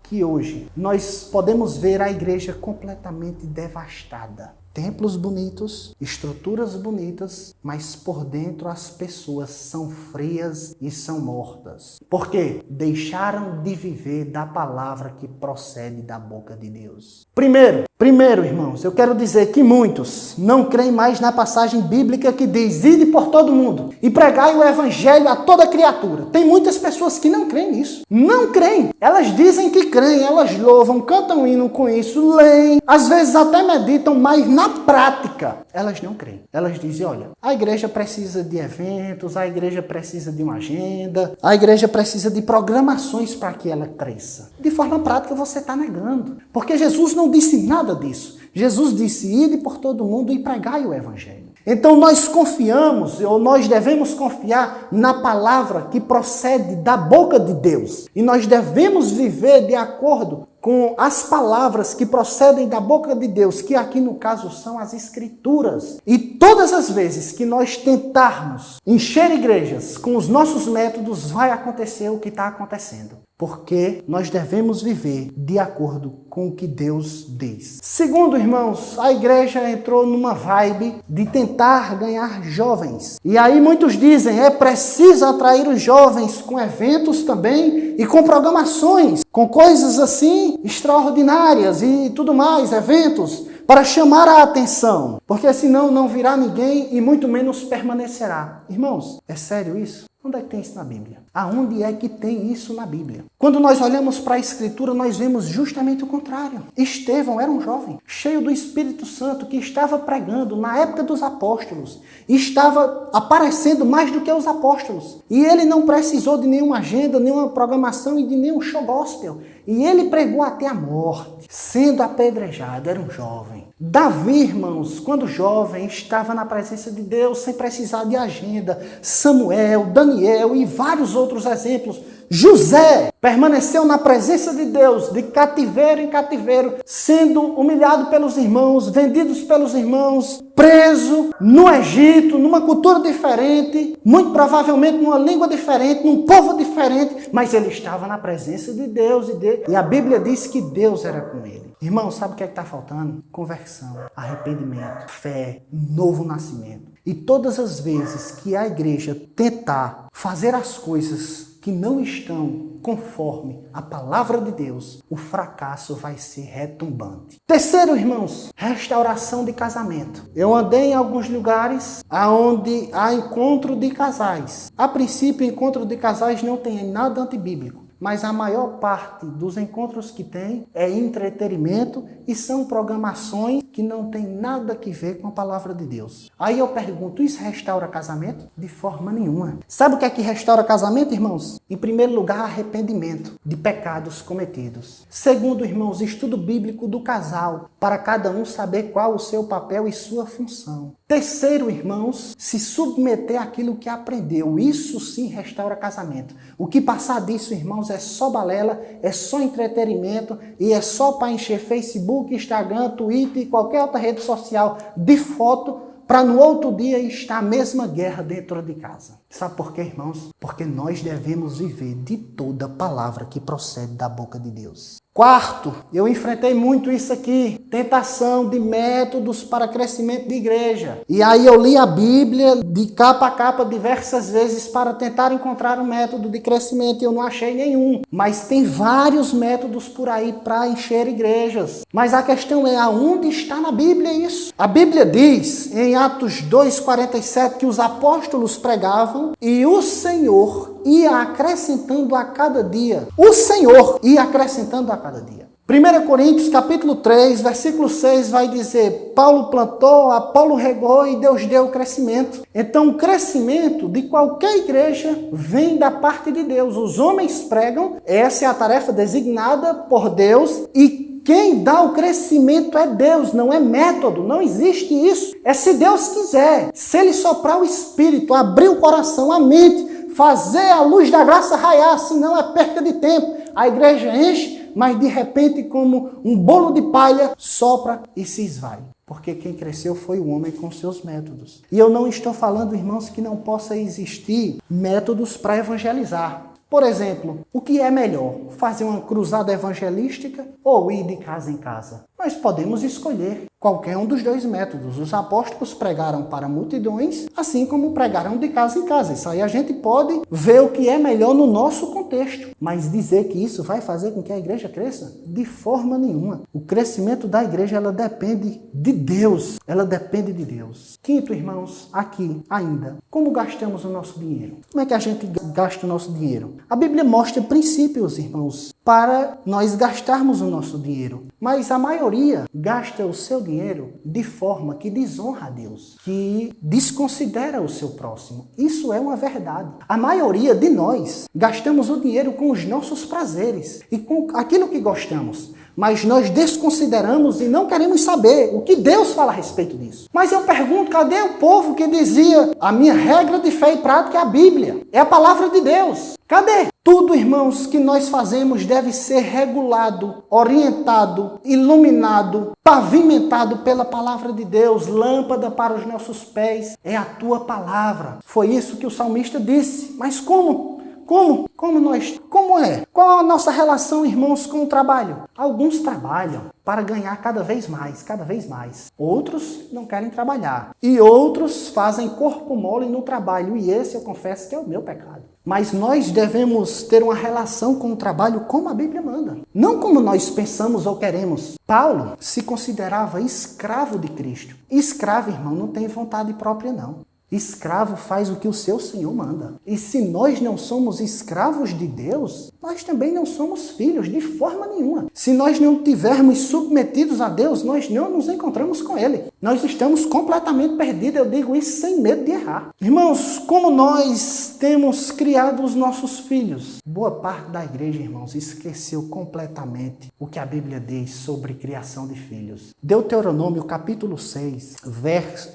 que hoje nós podemos ver a igreja completamente devastada. Templos bonitos, estruturas bonitas, mas por dentro as pessoas são frias e são mortas. Por quê? Deixaram de viver da palavra que procede da boca de Deus. Primeiro, irmãos, eu quero dizer que muitos não creem mais na passagem bíblica que diz: ide por todo mundo e pregai o evangelho a toda criatura. Tem muitas pessoas que não creem nisso. Não creem. Elas dizem que creem, elas louvam, cantam hino com isso, leem, às vezes até meditam, mas na prática elas não creem. Elas dizem: olha, a igreja precisa de eventos, a igreja precisa de uma agenda, a igreja precisa de programações para que ela cresça. De forma prática você está negando, porque Jesus não disse nada disso. Jesus disse: ide por todo mundo e pregai o evangelho. Então nós confiamos, ou nós devemos confiar na palavra que procede da boca de Deus. E nós devemos viver de acordo com as palavras que procedem da boca de Deus, que aqui no caso são as Escrituras. E todas as vezes que nós tentarmos encher igrejas com os nossos métodos, vai acontecer o que está acontecendo. Porque nós devemos viver de acordo com o que Deus diz. Segundo, irmãos, a igreja entrou numa vibe de tentar ganhar jovens. E aí muitos dizem: é preciso atrair os jovens com eventos também e com programações, com coisas assim extraordinárias e tudo mais, eventos, para chamar a atenção. Porque senão não virá ninguém e muito menos permanecerá. Irmãos, é sério isso? Onde é que tem isso na Bíblia? Aonde é que tem isso na Bíblia? Quando nós olhamos para a Escritura, nós vemos justamente o contrário. Estevão era um jovem, cheio do Espírito Santo, que estava pregando na época dos apóstolos. E estava aparecendo mais do que os apóstolos. E ele não precisou de nenhuma agenda, nenhuma programação e de nenhum show gospel. E ele pregou até a morte, sendo apedrejado. Era um jovem. Davi, irmãos, quando jovem, estava na presença de Deus sem precisar de agenda. Samuel, Daniel e vários outros exemplos. José permaneceu na presença de Deus, de cativeiro em cativeiro, sendo humilhado pelos irmãos, vendidos pelos irmãos, preso no Egito, numa cultura diferente, muito provavelmente numa língua diferente, num povo diferente, mas ele estava na presença de Deus e a Bíblia diz que Deus era com ele. Irmão, sabe o que é que está faltando? Conversão, arrependimento, fé, novo nascimento. E todas as vezes que a igreja tentar fazer as coisas que não estão conforme a palavra de Deus, o fracasso vai ser retumbante. Terceiro, irmãos, restauração de casamento. Eu andei em alguns lugares onde há encontro de casais. A princípio, encontro de casais não tem nada antibíblico. Mas a maior parte dos encontros que tem é entretenimento e são programações que não tem nada a ver com a palavra de Deus. Aí eu pergunto, isso restaura casamento? De forma nenhuma. Sabe o que é que restaura casamento, irmãos? Em primeiro lugar, arrependimento de pecados cometidos. Segundo, irmãos, estudo bíblico do casal, para cada um saber qual o seu papel e sua função. Terceiro, irmãos, se submeter àquilo que aprendeu. Isso sim restaura casamento. O que passar disso, irmãos, é só balela, é só entretenimento e é só para encher Facebook, Instagram, Twitter e qualquer outra rede social de foto para no outro dia estar a mesma guerra dentro de casa. Sabe por quê, irmãos? Porque nós devemos viver de toda palavra que procede da boca de Deus. Quarto, eu enfrentei muito isso aqui, tentação de métodos para crescimento de igreja. E aí eu li a Bíblia de capa a capa diversas vezes para tentar encontrar um método de crescimento e eu não achei nenhum. Mas tem vários métodos por aí para encher igrejas. Mas a questão é, aonde está na Bíblia isso? A Bíblia diz em Atos 2,47 que os apóstolos pregavam e o Senhor ia acrescentando a cada dia. O Senhor ia acrescentando a cada dia. 1 Coríntios capítulo 3, versículo 6 vai dizer, Paulo plantou, Apolo regou e Deus deu o crescimento. Então o crescimento de qualquer igreja vem da parte de Deus. Os homens pregam, essa é a tarefa designada por Deus e quem dá o crescimento é Deus, não é método, não existe isso. É se Deus quiser, se Ele soprar o Espírito, abrir o coração, a mente, fazer a luz da graça raiar, senão é perca de tempo. A igreja enche, mas de repente, como um bolo de palha, sopra e se esvai. Porque quem cresceu foi o homem com seus métodos. E eu não estou falando, irmãos, que não possa existir métodos para evangelizar. Por exemplo, o que é melhor? Fazer uma cruzada evangelística ou ir de casa em casa? Nós podemos escolher qualquer um dos dois métodos. Os apóstolos pregaram para multidões, assim como pregaram de casa em casa. Isso aí a gente pode ver o que é melhor no nosso contexto. Mas dizer que isso vai fazer com que a igreja cresça? De forma nenhuma. O crescimento da igreja, ela depende de Deus. Ela depende de Deus. Quinto, irmãos, aqui ainda, como gastamos o nosso dinheiro? Como é que a gente gasta o nosso dinheiro? A Bíblia mostra princípios, irmãos, para nós gastarmos o nosso dinheiro. Mas a maioria gasta o seu dinheiro de forma que desonra a Deus, que desconsidera o seu próximo. Isso é uma verdade. A maioria de nós gastamos o dinheiro com os nossos prazeres e com aquilo que gostamos. Mas nós desconsideramos e não queremos saber o que Deus fala a respeito disso. Mas eu pergunto, cadê o povo que dizia a minha regra de fé e prática é a Bíblia? É a palavra de Deus. Cadê? Tudo, irmãos, que nós fazemos deve ser regulado, orientado, iluminado, pavimentado pela palavra de Deus, lâmpada para os nossos pés. É a tua palavra. Foi isso que o salmista disse. Mas como? Como é? Qual a nossa relação, irmãos, com o trabalho? Alguns trabalham para ganhar cada vez mais. Outros não querem trabalhar. E outros fazem corpo mole no trabalho. E esse eu confesso que é o meu pecado. Mas nós devemos ter uma relação com o trabalho como a Bíblia manda. Não como nós pensamos ou queremos. Paulo se considerava escravo de Cristo. Escravo, irmão, não tem vontade própria, não. Escravo faz o que o seu Senhor manda. E se nós não somos escravos de Deus, nós também não somos filhos de forma nenhuma. Se nós não tivermos submetidos a Deus, nós não nos encontramos com Ele. Nós estamos completamente perdidos, eu digo isso sem medo de errar. Irmãos, como nós temos criado os nossos filhos? Boa parte da igreja, irmãos, esqueceu completamente o que a Bíblia diz sobre criação de filhos. Deuteronômio capítulo 6,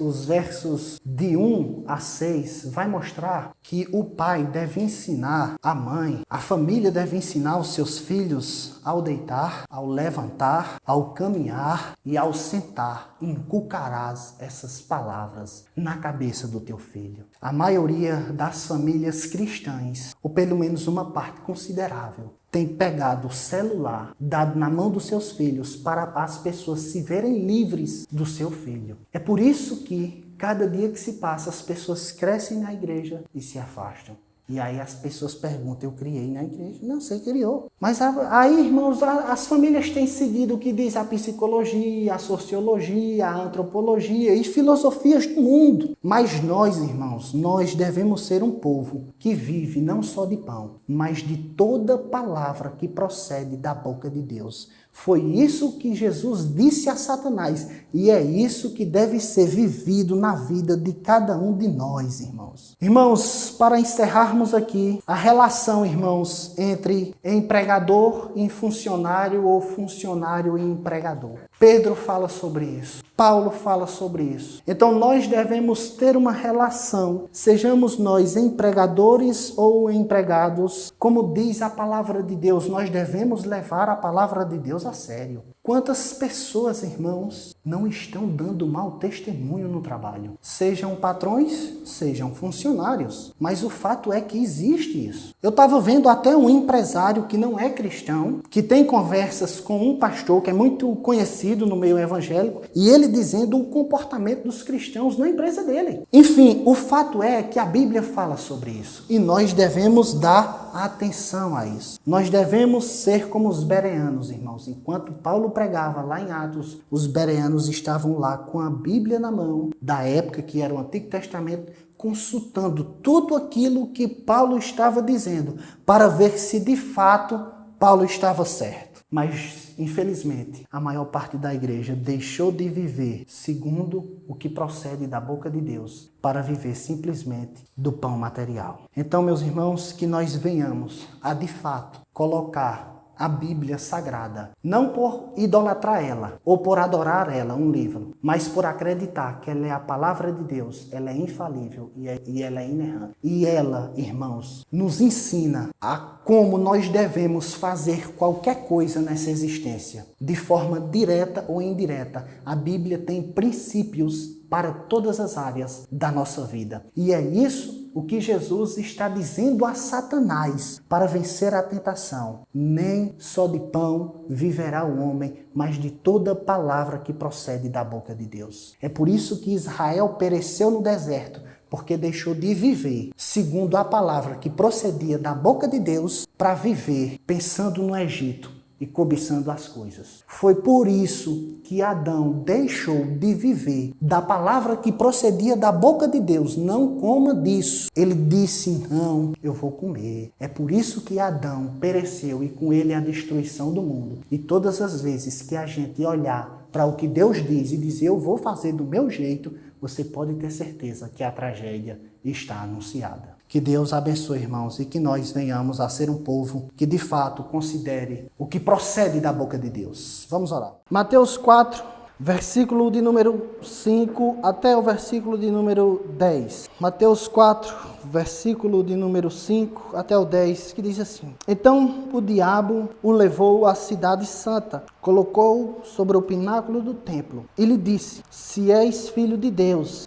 os versos de 1 a 6, vai mostrar que o pai deve ensinar a mãe, a família deve ensinar os seus filhos ao deitar, ao levantar, ao caminhar e ao sentar. Inculcarás essas palavras na cabeça do teu filho. A maioria das famílias cristãs, ou pelo menos uma parte considerável, tem pegado o celular, dado na mão dos seus filhos para as pessoas se verem livres do seu filho. É por isso que cada dia que se passa as pessoas crescem na igreja e se afastam. E aí as pessoas perguntam, eu criei na igreja? Não, você criou. Mas aí, irmãos, as famílias têm seguido o que diz a psicologia, a sociologia, a antropologia e filosofias do mundo. Mas nós, irmãos, nós devemos ser um povo que vive não só de pão, mas de toda palavra que procede da boca de Deus. Foi isso que Jesus disse a Satanás e é isso que deve ser vivido na vida de cada um de nós, irmãos. Irmãos, para encerrarmos aqui, a relação, irmãos, entre empregador e funcionário ou funcionário e empregador. Pedro fala sobre isso. Paulo fala sobre isso. Então nós devemos ter uma relação, sejamos nós empregadores ou empregados, como diz a palavra de Deus, nós devemos levar a palavra de Deus a sério. Quantas pessoas, irmãos, não estão dando mau testemunho no trabalho? Sejam patrões, sejam funcionários. Mas o fato é que existe isso. Eu estava vendo até um empresário que não é cristão, que tem conversas com um pastor que é muito conhecido no meio evangélico, e ele dizendo o comportamento dos cristãos na empresa dele. Enfim, o fato é que a Bíblia fala sobre isso. E nós devemos dar atenção a isso. Nós devemos ser como os bereanos, irmãos. Enquanto Paulo pregava lá em Atos, os bereanos estavam lá com a Bíblia na mão, da época que era o Antigo Testamento, consultando tudo aquilo que Paulo estava dizendo, para ver se de fato Paulo estava certo. Mas, infelizmente, a maior parte da igreja deixou de viver segundo o que procede da boca de Deus para viver simplesmente do pão material. Então, meus irmãos, que nós venhamos a, de fato, colocar a Bíblia Sagrada, não por idolatrar ela ou por adorar ela, um livro, mas por acreditar que ela é a palavra de Deus, ela é infalível e ela é inerrante. E ela, irmãos, nos ensina a como nós devemos fazer qualquer coisa nessa existência, de forma direta ou indireta. A Bíblia tem princípios para todas as áreas da nossa vida. E é isso o que Jesus está dizendo a Satanás para vencer a tentação. Nem só de pão viverá o homem, mas de toda palavra que procede da boca de Deus. É por isso que Israel pereceu no deserto, porque deixou de viver segundo a palavra que procedia da boca de Deus para viver pensando no Egito e cobiçando as coisas. Foi por isso que Adão deixou de viver da palavra que procedia da boca de Deus. Não coma disso. Ele disse, não, eu vou comer. É por isso que Adão pereceu e com ele a destruição do mundo. E todas as vezes que a gente olhar para o que Deus diz e dizer, eu vou fazer do meu jeito, você pode ter certeza que a tragédia está anunciada. Que Deus abençoe, irmãos, e que nós venhamos a ser um povo que de fato considere o que procede da boca de Deus. Vamos orar. Mateus 4, versículo de número 5 até o versículo de número 10. Mateus 4, versículo de número 5 até o 10, que diz assim: Então o diabo o levou à cidade santa, colocou-o sobre o pináculo do templo e lhe disse: Se és filho de Deus,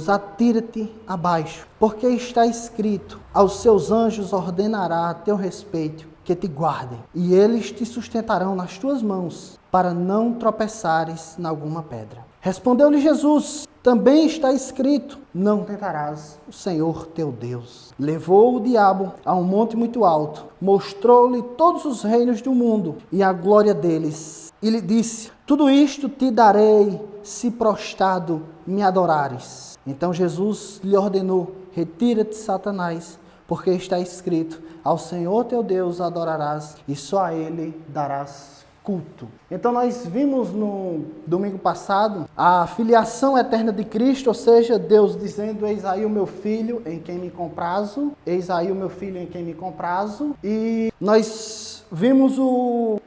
atira-te abaixo, porque está escrito: aos seus anjos ordenará a teu respeito que te guardem, e eles te sustentarão nas tuas mãos, para não tropeçares em alguma pedra. Respondeu-lhe Jesus: também está escrito: não tentarás o Senhor teu Deus. Levou o diabo a um monte muito alto, mostrou-lhe todos os reinos do mundo e a glória deles, e lhe disse: tudo isto te darei, se prostrado me adorares. Então Jesus lhe ordenou: retira-te, Satanás, porque está escrito: ao Senhor teu Deus adorarás, e só a Ele darás culto. Então nós vimos no domingo passado a filiação eterna de Cristo, ou seja, Deus dizendo: eis aí o meu filho em quem me comprazo, eis aí o meu filho em quem me comprazo. E nós vimos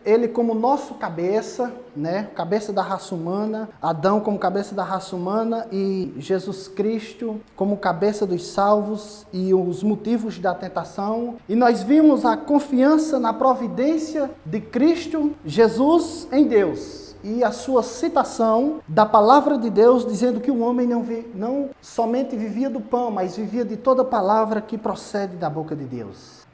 ele como nosso cabeça, né? Cabeça da raça humana, Adão como cabeça da raça humana e Jesus Cristo como cabeça dos salvos e os motivos da tentação. E nós vimos a confiança na providência de Cristo, Jesus em Deus. E a sua citação da palavra de Deus, dizendo que o homem não somente vivia do pão, mas vivia de toda palavra que procede da boca de Deus.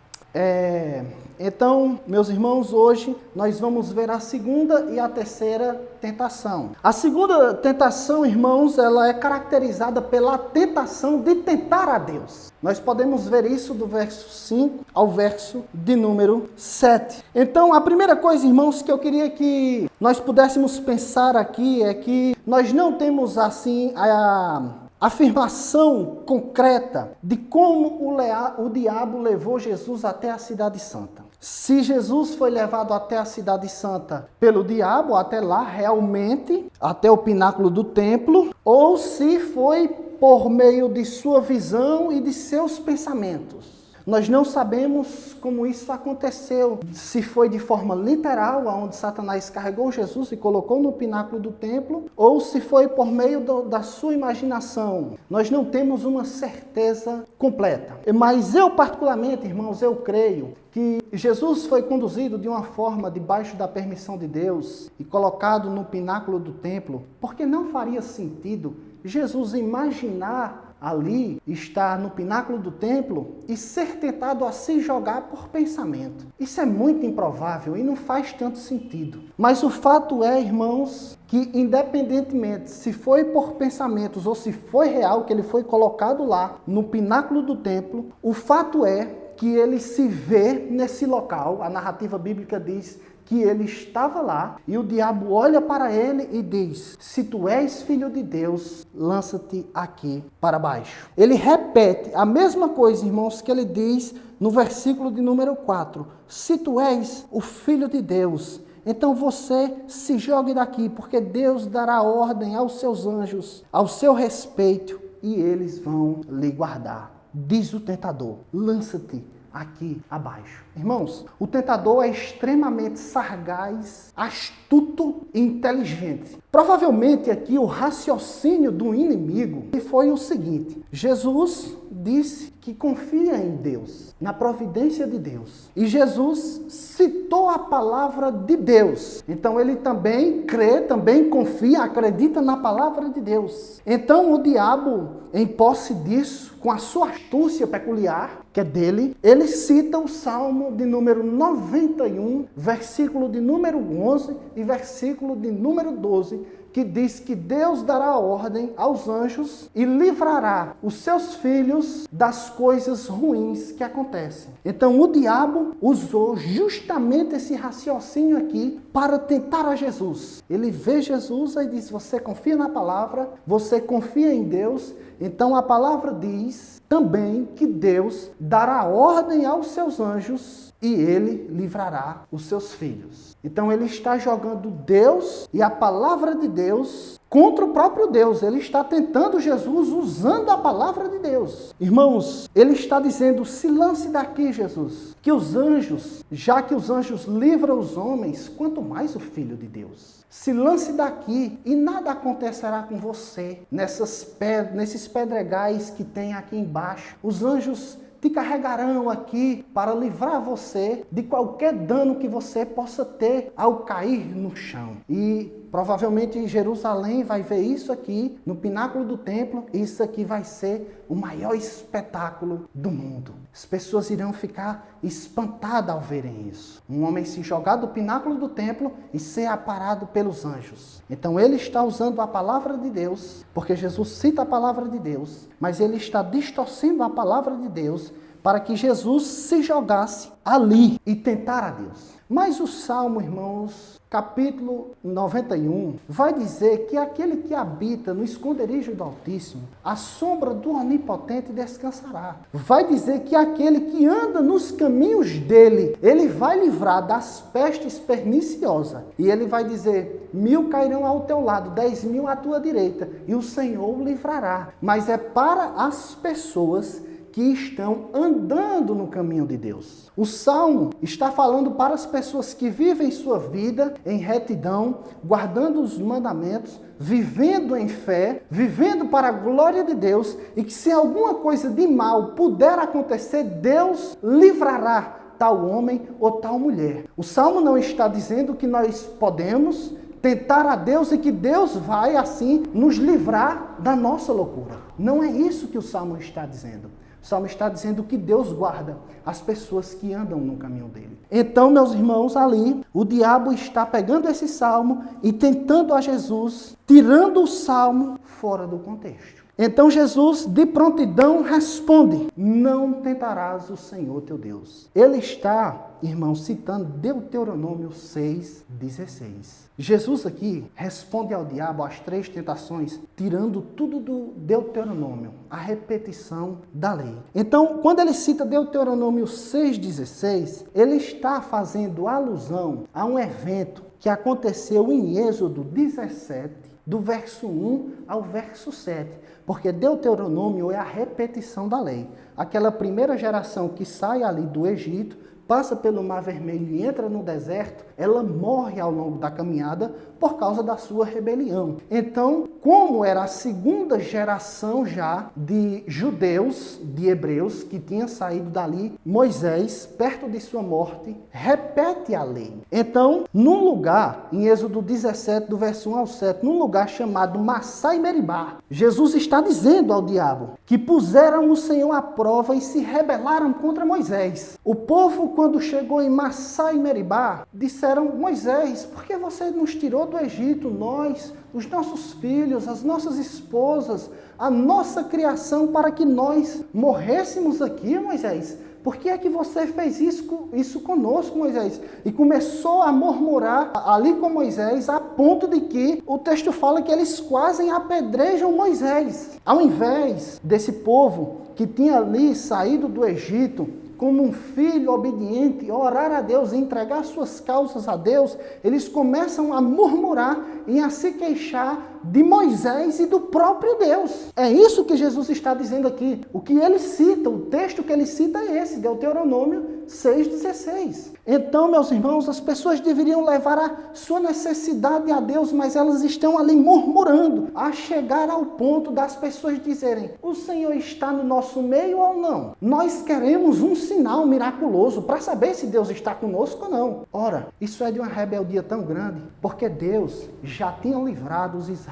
Então, meus irmãos, hoje nós vamos ver a segunda e a terceira tentação. A segunda tentação, irmãos, ela é caracterizada pela tentação de tentar a Deus. Nós podemos ver isso do verso 5 ao verso de número 7. Então, a primeira coisa, irmãos, que eu queria que nós pudéssemos pensar aqui é que nós não temos assim a afirmação concreta de como o diabo levou Jesus até a cidade santa. Se Jesus foi levado até a cidade santa pelo diabo, até lá realmente, até o pináculo do templo, ou se foi por meio de sua visão e de seus pensamentos. Nós não sabemos como isso aconteceu, se foi de forma literal, onde Satanás carregou Jesus e colocou no pináculo do templo, ou se foi por meio da sua imaginação. Nós não temos uma certeza completa. Mas eu particularmente, irmãos, eu creio que Jesus foi conduzido de uma forma debaixo da permissão de Deus e colocado no pináculo do templo, porque não faria sentido Jesus imaginar ali, estar no pináculo do templo e ser tentado a se jogar por pensamento. Isso é muito improvável e não faz tanto sentido. Mas o fato é, irmãos, que independentemente se foi por pensamentos ou se foi real que ele foi colocado lá no pináculo do templo, o fato é que ele se vê nesse local. A narrativa bíblica diz que ele estava lá e o diabo olha para ele e diz: se tu és filho de Deus, lança-te aqui para baixo. Ele repete a mesma coisa, irmãos, que ele diz no versículo de número 4. Se tu és o filho de Deus, então você se jogue daqui, porque Deus dará ordem aos seus anjos ao seu respeito e eles vão lhe guardar. Diz o tentador: lança-te aqui abaixo. Irmãos, o tentador é extremamente sagaz, astuto e inteligente. Provavelmente aqui o raciocínio do inimigo foi o seguinte: Jesus disse que confia em Deus, na providência de Deus. E Jesus citou a palavra de Deus. Então ele também crê, também confia, acredita na palavra de Deus. Então o diabo, em posse disso, com a sua astúcia peculiar, que é dele, ele cita o Salmo de número 91, versículo de número 11 e versículo de número 12, que diz que Deus dará ordem aos anjos e livrará os seus filhos das coisas ruins que acontecem. Então o diabo usou justamente esse raciocínio aqui para tentar a Jesus. Ele vê Jesus e diz: você confia na palavra, você confia em Deus. Então a palavra diz também que Deus dará ordem aos seus anjos e ele livrará os seus filhos. Então ele está jogando Deus e a palavra de Deus contra o próprio Deus. Ele está tentando Jesus usando a palavra de Deus. Irmãos, ele está dizendo: se lance daqui, Jesus, que os anjos, já que os anjos livram os homens, quanto mais o Filho de Deus. Se lance daqui e nada acontecerá com você nesses pedregais que tem aqui embaixo. Os anjos te carregarão aqui para livrar você de qualquer dano que você possa ter ao cair no chão. E provavelmente Jerusalém vai ver isso aqui no pináculo do templo. Isso aqui vai ser o maior espetáculo do mundo. As pessoas irão ficar espantadas ao verem isso. Um homem se jogar do pináculo do templo e ser aparado pelos anjos. Então ele está usando a palavra de Deus, porque Jesus cita a palavra de Deus, mas ele está distorcendo a palavra de Deus para que Jesus se jogasse ali e tentar a Deus. Mas o Salmo, irmãos, capítulo 91, vai dizer que aquele que habita no esconderijo do Altíssimo, a sombra do Onipotente descansará. Vai dizer que aquele que anda nos caminhos dele, ele vai livrar das pestes perniciosas. E ele vai dizer, 1000 cairão ao teu lado, 10.000 à tua direita, e o Senhor o livrará. Mas é para as pessoas que estão andando no caminho de Deus. O Salmo está falando para as pessoas que vivem sua vida em retidão, guardando os mandamentos, vivendo em fé, vivendo para a glória de Deus, e que se alguma coisa de mal puder acontecer, Deus livrará tal homem ou tal mulher. O Salmo não está dizendo que nós podemos tentar a Deus e que Deus vai assim nos livrar da nossa loucura. Não é isso que o Salmo está dizendo. O Salmo está dizendo que Deus guarda as pessoas que andam no caminho dele. Então, meus irmãos, ali, o diabo está pegando esse salmo e tentando a Jesus, tirando o salmo fora do contexto. Então Jesus, de prontidão, responde, não tentarás o Senhor teu Deus. Ele está, irmãos, citando Deuteronômio 6,16. Jesus aqui responde ao diabo as 3 tentações, tirando tudo do Deuteronômio, a repetição da lei. Então, quando ele cita Deuteronômio 6,16, ele está fazendo alusão a um evento que aconteceu em Êxodo 17, do verso 1 ao verso 7. Porque Deuteronômio é a repetição da lei. Aquela primeira geração que sai ali do Egito, passa pelo Mar Vermelho e entra no deserto, ela morre ao longo da caminhada por causa da sua rebelião. Então, como era a segunda geração já de judeus, de hebreus, que tinha saído dali, Moisés, perto de sua morte, repete a lei. Então, num lugar, em Êxodo 17, do verso 1 ao 7, num lugar chamado Massá e Meribá, Jesus está dizendo ao diabo que puseram o Senhor à prova e se rebelaram contra Moisés. O povo, quando chegou em Massá e Meribá, disseram, Moisés, por que você nos tirou do Egito, nós, os nossos filhos, as nossas esposas, a nossa criação, para que nós morrêssemos aqui, Moisés? Por que é que você fez isso conosco, Moisés? E começou a murmurar ali com Moisés, a ponto de que o texto fala que eles quase apedrejam Moisés. Ao invés desse povo que tinha ali saído do Egito, como um filho obediente, orar a Deus e entregar suas causas a Deus, eles começam a murmurar e a se queixar de Moisés e do próprio Deus. É isso que Jesus está dizendo aqui. O que ele cita, o texto que ele cita é esse, Deuteronômio 6,16. Então, meus irmãos, as pessoas deveriam levar a sua necessidade a Deus, mas elas estão ali murmurando, a chegar ao ponto das pessoas dizerem, o Senhor está no nosso meio ou não? Nós queremos um sinal miraculoso para saber se Deus está conosco ou não. Ora, isso é de uma rebeldia tão grande, porque Deus já tinha livrado os israelitas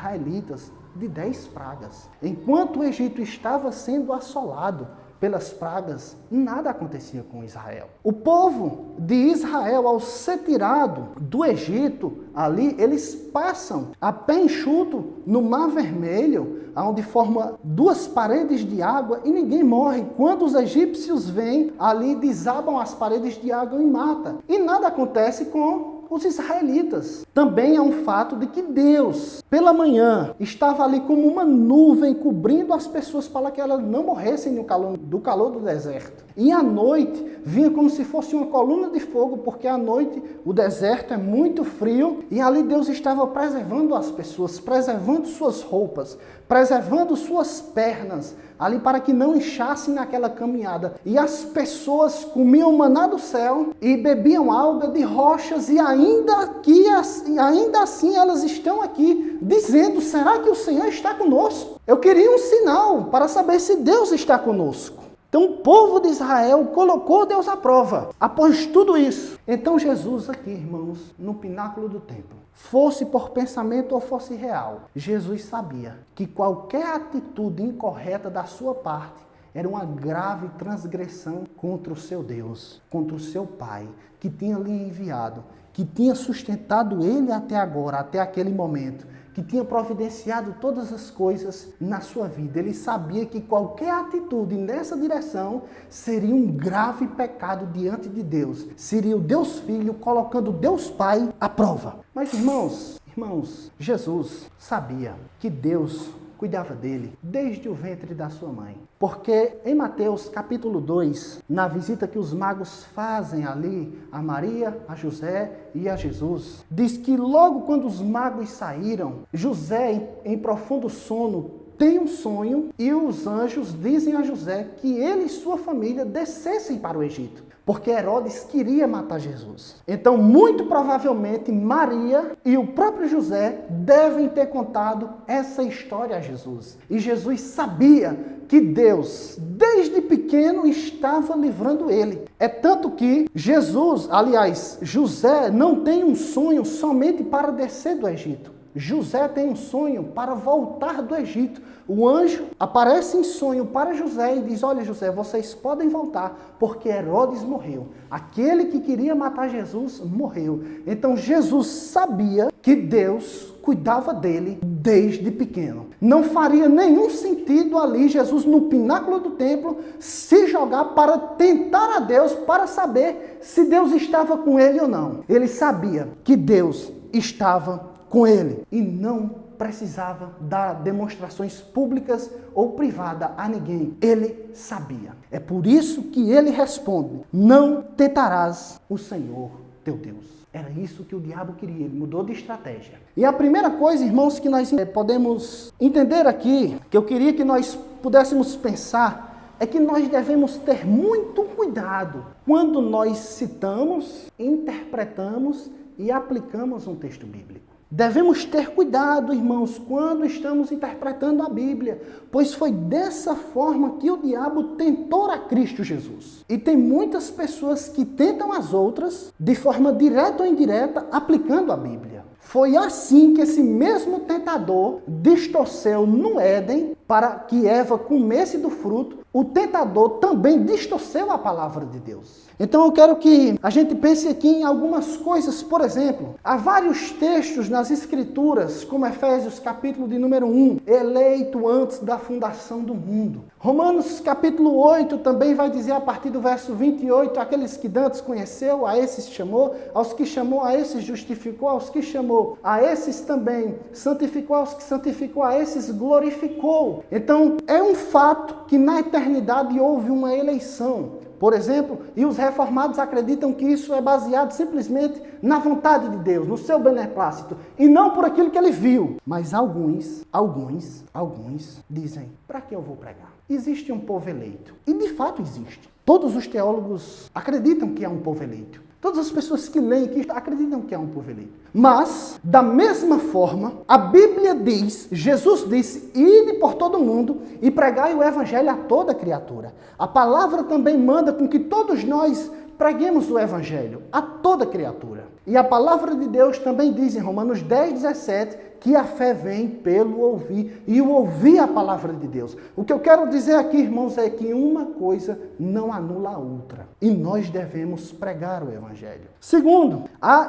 de 10 pragas. Enquanto o Egito estava sendo assolado pelas pragas, nada acontecia com Israel. O povo de Israel, ao ser tirado do Egito, ali, eles passam a pé enxuto no Mar Vermelho, onde forma 2 paredes de água e ninguém morre. Quando os egípcios vêm, ali desabam as paredes de água e matam. E nada acontece com os israelitas. Também é um fato de que Deus, pela manhã, estava ali como uma nuvem cobrindo as pessoas para que elas não morressem no calor do deserto. E à noite vinha como se fosse uma coluna de fogo, porque à noite o deserto é muito frio e ali Deus estava preservando as pessoas, preservando suas roupas, preservando suas pernas, ali para que não inchassem naquela caminhada. E as pessoas comiam maná do céu e bebiam água de rochas e ainda assim elas estão aqui dizendo, será que o Senhor está conosco? Eu queria um sinal para saber se Deus está conosco. Então o povo de Israel colocou Deus à prova, após tudo isso. Então Jesus aqui, irmãos, no pináculo do templo, fosse por pensamento ou fosse real, Jesus sabia que qualquer atitude incorreta da sua parte era uma grave transgressão contra o seu Deus, contra o seu Pai, que tinha lhe enviado, que tinha sustentado ele até agora, até aquele momento, que tinha providenciado todas as coisas na sua vida. Ele sabia que qualquer atitude nessa direção seria um grave pecado diante de Deus. Seria o Deus Filho colocando Deus Pai à prova. Mas, irmãos, Jesus sabia que Deus cuidava dele desde o ventre da sua mãe. Porque em Mateus capítulo 2, na visita que os magos fazem ali a Maria, a José e a Jesus, diz que logo quando os magos saíram, José, em profundo sono, tem um sonho e os anjos dizem a José que ele e sua família descessem para o Egito, porque Herodes queria matar Jesus. Então, muito provavelmente, Maria e o próprio José devem ter contado essa história a Jesus. E Jesus sabia que Deus, desde pequeno, estava livrando ele. É tanto que José não tem um sonho somente para descer do Egito. José tem um sonho para voltar do Egito. O anjo aparece em sonho para José e diz: olha, José, vocês podem voltar, porque Herodes morreu. Aquele que queria matar Jesus morreu. Então Jesus sabia que Deus cuidava dele desde pequeno. Não faria nenhum sentido ali Jesus no pináculo do templo se jogar para tentar a Deus para saber se Deus estava com ele ou não. Ele sabia que Deus estava com ele e não precisava dar demonstrações públicas ou privadas a ninguém. Ele sabia. É por isso que ele responde: não tentarás o Senhor teu Deus. Era isso que o diabo queria, ele mudou de estratégia. E a primeira coisa, irmãos, que nós podemos entender aqui, que eu queria que nós pudéssemos pensar, é que nós devemos ter muito cuidado quando nós citamos, interpretamos e aplicamos um texto bíblico. Devemos ter cuidado, irmãos, quando estamos interpretando a Bíblia, pois foi dessa forma que o diabo tentou a Cristo Jesus. E tem muitas pessoas que tentam as outras de forma direta ou indireta, aplicando a Bíblia. Foi assim que esse mesmo tentador distorceu no Éden para que Eva comesse do fruto. O tentador também distorceu a palavra de Deus. Então eu quero que a gente pense aqui em algumas coisas. Por exemplo, há vários textos nas Escrituras, como Efésios capítulo de número 1, eleito antes da fundação do mundo. Romanos capítulo 8 também vai dizer a partir do verso 28, aqueles que dantes conheceu, a esses chamou, aos que chamou, a esses justificou, aos que chamou, a esses também santificou, aos que santificou, a esses glorificou. Então é um fato que na eternidade houve uma eleição. Por exemplo, e os reformados acreditam que isso é baseado simplesmente na vontade de Deus, no seu beneplácito, e não por aquilo que ele viu. Mas alguns dizem: para que eu vou pregar? Existe um povo eleito. E de fato existe. Todos os teólogos acreditam que há um povo eleito. Todas as pessoas que leem aqui acreditam que há um povo eleito. Mas, da mesma forma, a Bíblia diz, Jesus disse: ide por todo mundo e pregai o evangelho a toda criatura. A palavra também manda com que todos nós preguemos o evangelho a toda criatura. E a palavra de Deus também diz em Romanos 10:17 que a fé vem pelo ouvir, e o ouvir a palavra de Deus. O que eu quero dizer aqui, irmãos, é que uma coisa não anula a outra. E nós devemos pregar o evangelho. Segundo,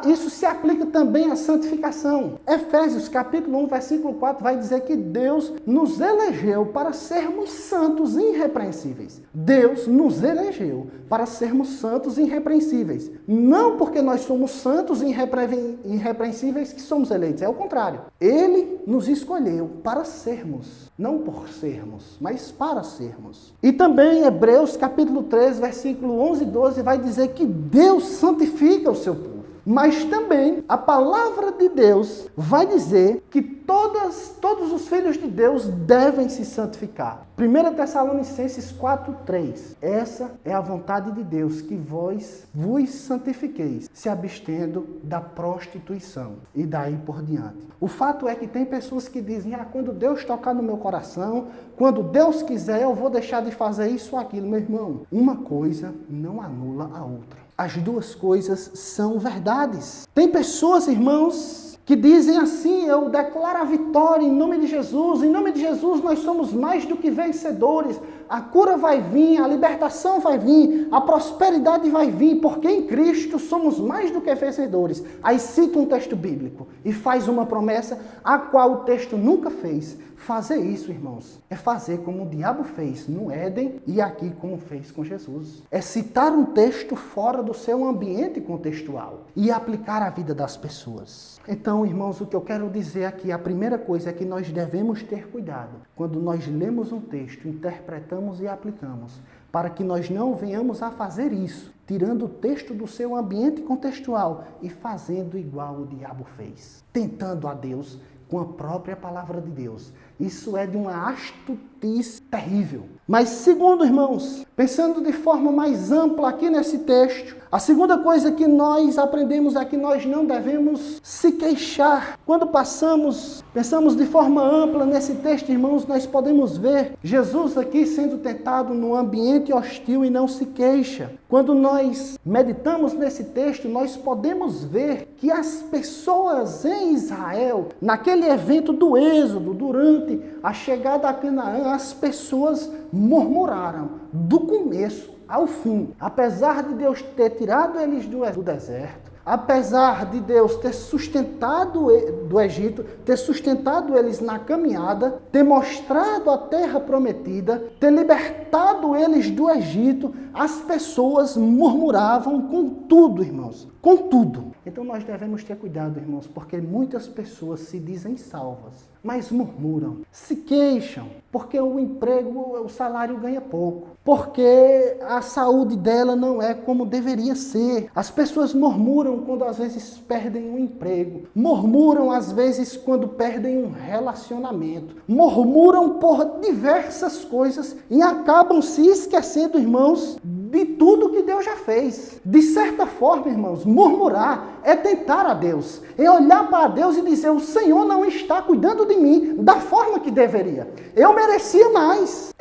isso se aplica também à santificação. Efésios capítulo 1, versículo 4 vai dizer que Deus nos elegeu para sermos santos e irrepreensíveis. Deus nos elegeu para sermos santos e irrepreensíveis. Não porque nós somos santos e irrepreensíveis que somos eleitos, é o contrário. Ele nos escolheu para sermos, não por sermos, mas para sermos. E também Hebreus capítulo 3, versículo 11 e 12 vai dizer que Deus santifica o seu povo. Mas também a palavra de Deus vai dizer que todos os filhos de Deus devem se santificar. 1 Tessalonicenses 4:3. Essa é a vontade de Deus, que vós vos santifiqueis, se abstendo da prostituição. E daí por diante. O fato é que tem pessoas que dizem: quando Deus tocar no meu coração, quando Deus quiser, eu vou deixar de fazer isso ou aquilo. Meu irmão, uma coisa não anula a outra. As duas coisas são verdades. Tem pessoas, irmãos, que dizem assim: eu declaro a vitória em nome de Jesus nós somos mais do que vencedores. a cura vai vir, a libertação vai vir, a prosperidade vai vir, porque em Cristo somos mais do que vencedores. Aí cita um texto bíblico e faz uma promessa a qual o texto nunca fez. Fazer isso, irmãos, é fazer como o diabo fez no Éden e aqui como fez com Jesus. É citar um texto fora do seu ambiente contextual e aplicar à vida das pessoas. Então, irmãos, o que eu quero dizer aqui, a primeira coisa é que nós devemos ter cuidado quando nós lemos um texto, interpretamos e aplicamos, para que nós não venhamos a fazer isso, tirando o texto do seu ambiente contextual e fazendo igual o diabo fez, tentando a Deus com a própria palavra de Deus. Isso é de uma astutice terrível. Mas segundo, irmãos, pensando de forma mais ampla aqui nesse texto, a segunda coisa que nós aprendemos é que nós não devemos se queixar. Quando pensamos de forma ampla nesse texto, irmãos, nós podemos ver Jesus aqui sendo tentado num ambiente hostil e não se queixa. Quando nós meditamos nesse texto, nós podemos ver que as pessoas em Israel, naquele evento do Êxodo, durante a chegada a Canaã, as pessoas murmuraram do começo ao fim. Apesar de Deus ter tirado eles do deserto, apesar de Deus ter sustentado do Egito, ter sustentado eles na caminhada, ter mostrado a terra prometida, ter libertado eles do Egito, as pessoas murmuravam com tudo, irmãos, com tudo. Então nós devemos ter cuidado, irmãos, porque muitas pessoas se dizem salvas, mas murmuram, se queixam, porque o emprego, o salário ganha pouco, porque a saúde dela não é como deveria ser. As pessoas murmuram quando às vezes perdem um emprego, murmuram às vezes quando perdem um relacionamento, murmuram por diversas coisas e acabam se esquecendo, irmãos, de tudo que Deus já fez. De certa forma, irmãos, murmurar é tentar a Deus, é olhar para Deus e dizer, o Senhor não está cuidando de mim da forma que deveria. Eu merecia mais,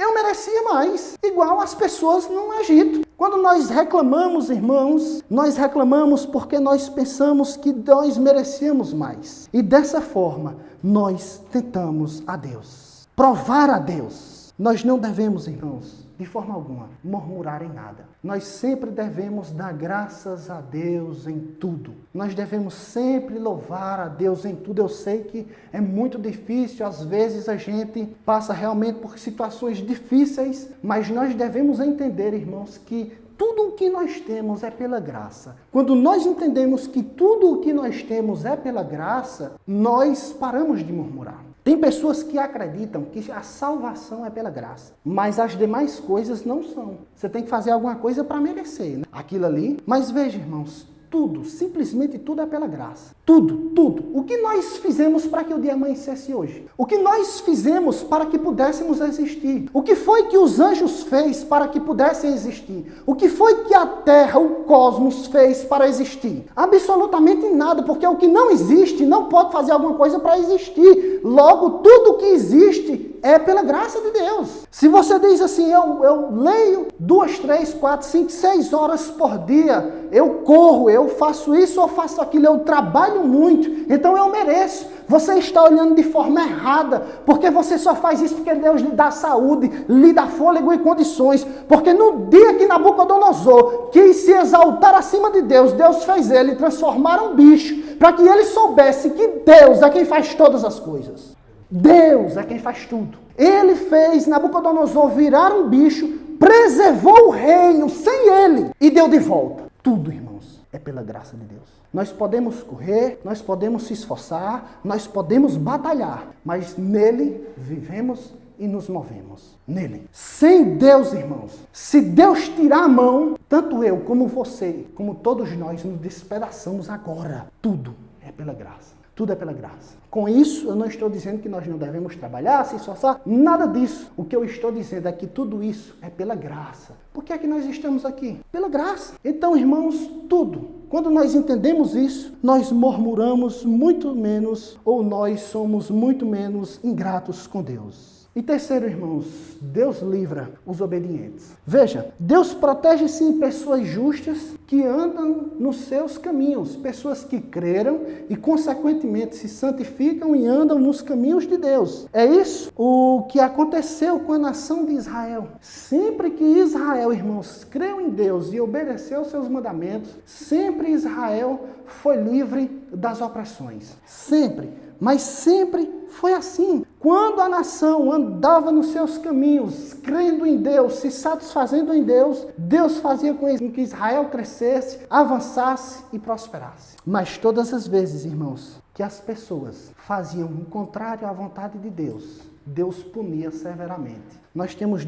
igual as pessoas no Egito. Quando nós reclamamos, irmãos, nós reclamamos porque nós pensamos que nós merecíamos mais. E dessa forma, nós tentamos a Deus, provar a Deus. Nós não devemos, irmãos, de forma alguma, murmurar em nada. Nós sempre devemos dar graças a Deus em tudo. Nós devemos sempre louvar a Deus em tudo. Eu sei que é muito difícil, às vezes a gente passa realmente por situações difíceis, mas nós devemos entender, irmãos, que tudo o que nós temos é pela graça. Quando nós entendemos que tudo o que nós temos é pela graça, nós paramos de murmurar. Tem pessoas que acreditam que a salvação é pela graça, mas as demais coisas não são. Você tem que fazer alguma coisa para merecer, né? Aquilo ali. Mas veja, irmãos, tudo, simplesmente tudo é pela graça. Tudo. O que nós fizemos para que o dia amanhecesse hoje? O que nós fizemos para que pudéssemos existir? O que foi que os anjos fez para que pudessem existir? O que foi que a terra, o cosmos fez para existir? Absolutamente nada, porque o que não existe não pode fazer alguma coisa para existir. Logo, tudo que existe é pela graça de Deus. Se você diz assim, eu leio 2, 3, 4, 5, 6 horas por dia, eu corro, eu faço isso ou faço aquilo, eu trabalho muito, então eu mereço. Você está olhando de forma errada, porque você só faz isso porque Deus lhe dá saúde, lhe dá fôlego e condições. Porque no dia que Nabucodonosor quis se exaltar acima de Deus, Deus fez ele transformar um bicho, para que ele soubesse que Deus é quem faz todas as coisas. Deus é quem faz tudo. Ele fez Nabucodonosor virar um bicho, preservou o reino sem ele e deu de volta. Tudo, irmãos, é pela graça de Deus. Nós podemos correr, nós podemos se esforçar, nós podemos batalhar, mas nele vivemos e nos movemos. Nele. Sem Deus, irmãos, se Deus tirar a mão, tanto eu como você, como todos nós, nos despedaçamos agora. Tudo é pela graça. Tudo é pela graça. Com isso, eu não estou dizendo que nós não devemos trabalhar, se esforçar, nada disso. O que eu estou dizendo é que tudo isso é pela graça. Por que é que nós estamos aqui? Pela graça. Então, irmãos, tudo. Quando nós entendemos isso, nós murmuramos muito menos, ou nós somos muito menos ingratos com Deus. E terceiro, irmãos, Deus livra os obedientes. Veja, Deus protege sim pessoas justas que andam nos seus caminhos, pessoas que creram e consequentemente se santificam e andam nos caminhos de Deus. É isso o que aconteceu com a nação de Israel. Sempre que Israel, irmãos, creu em Deus e obedeceu aos seus mandamentos, sempre Israel foi livre das opressões. Sempre. Mas sempre foi assim. Quando a nação andava nos seus caminhos, crendo em Deus, se satisfazendo em Deus, Deus fazia com que Israel crescesse, avançasse e prosperasse. Mas todas as vezes, irmãos, que as pessoas faziam o contrário à vontade de Deus, Deus punia severamente. Nós temos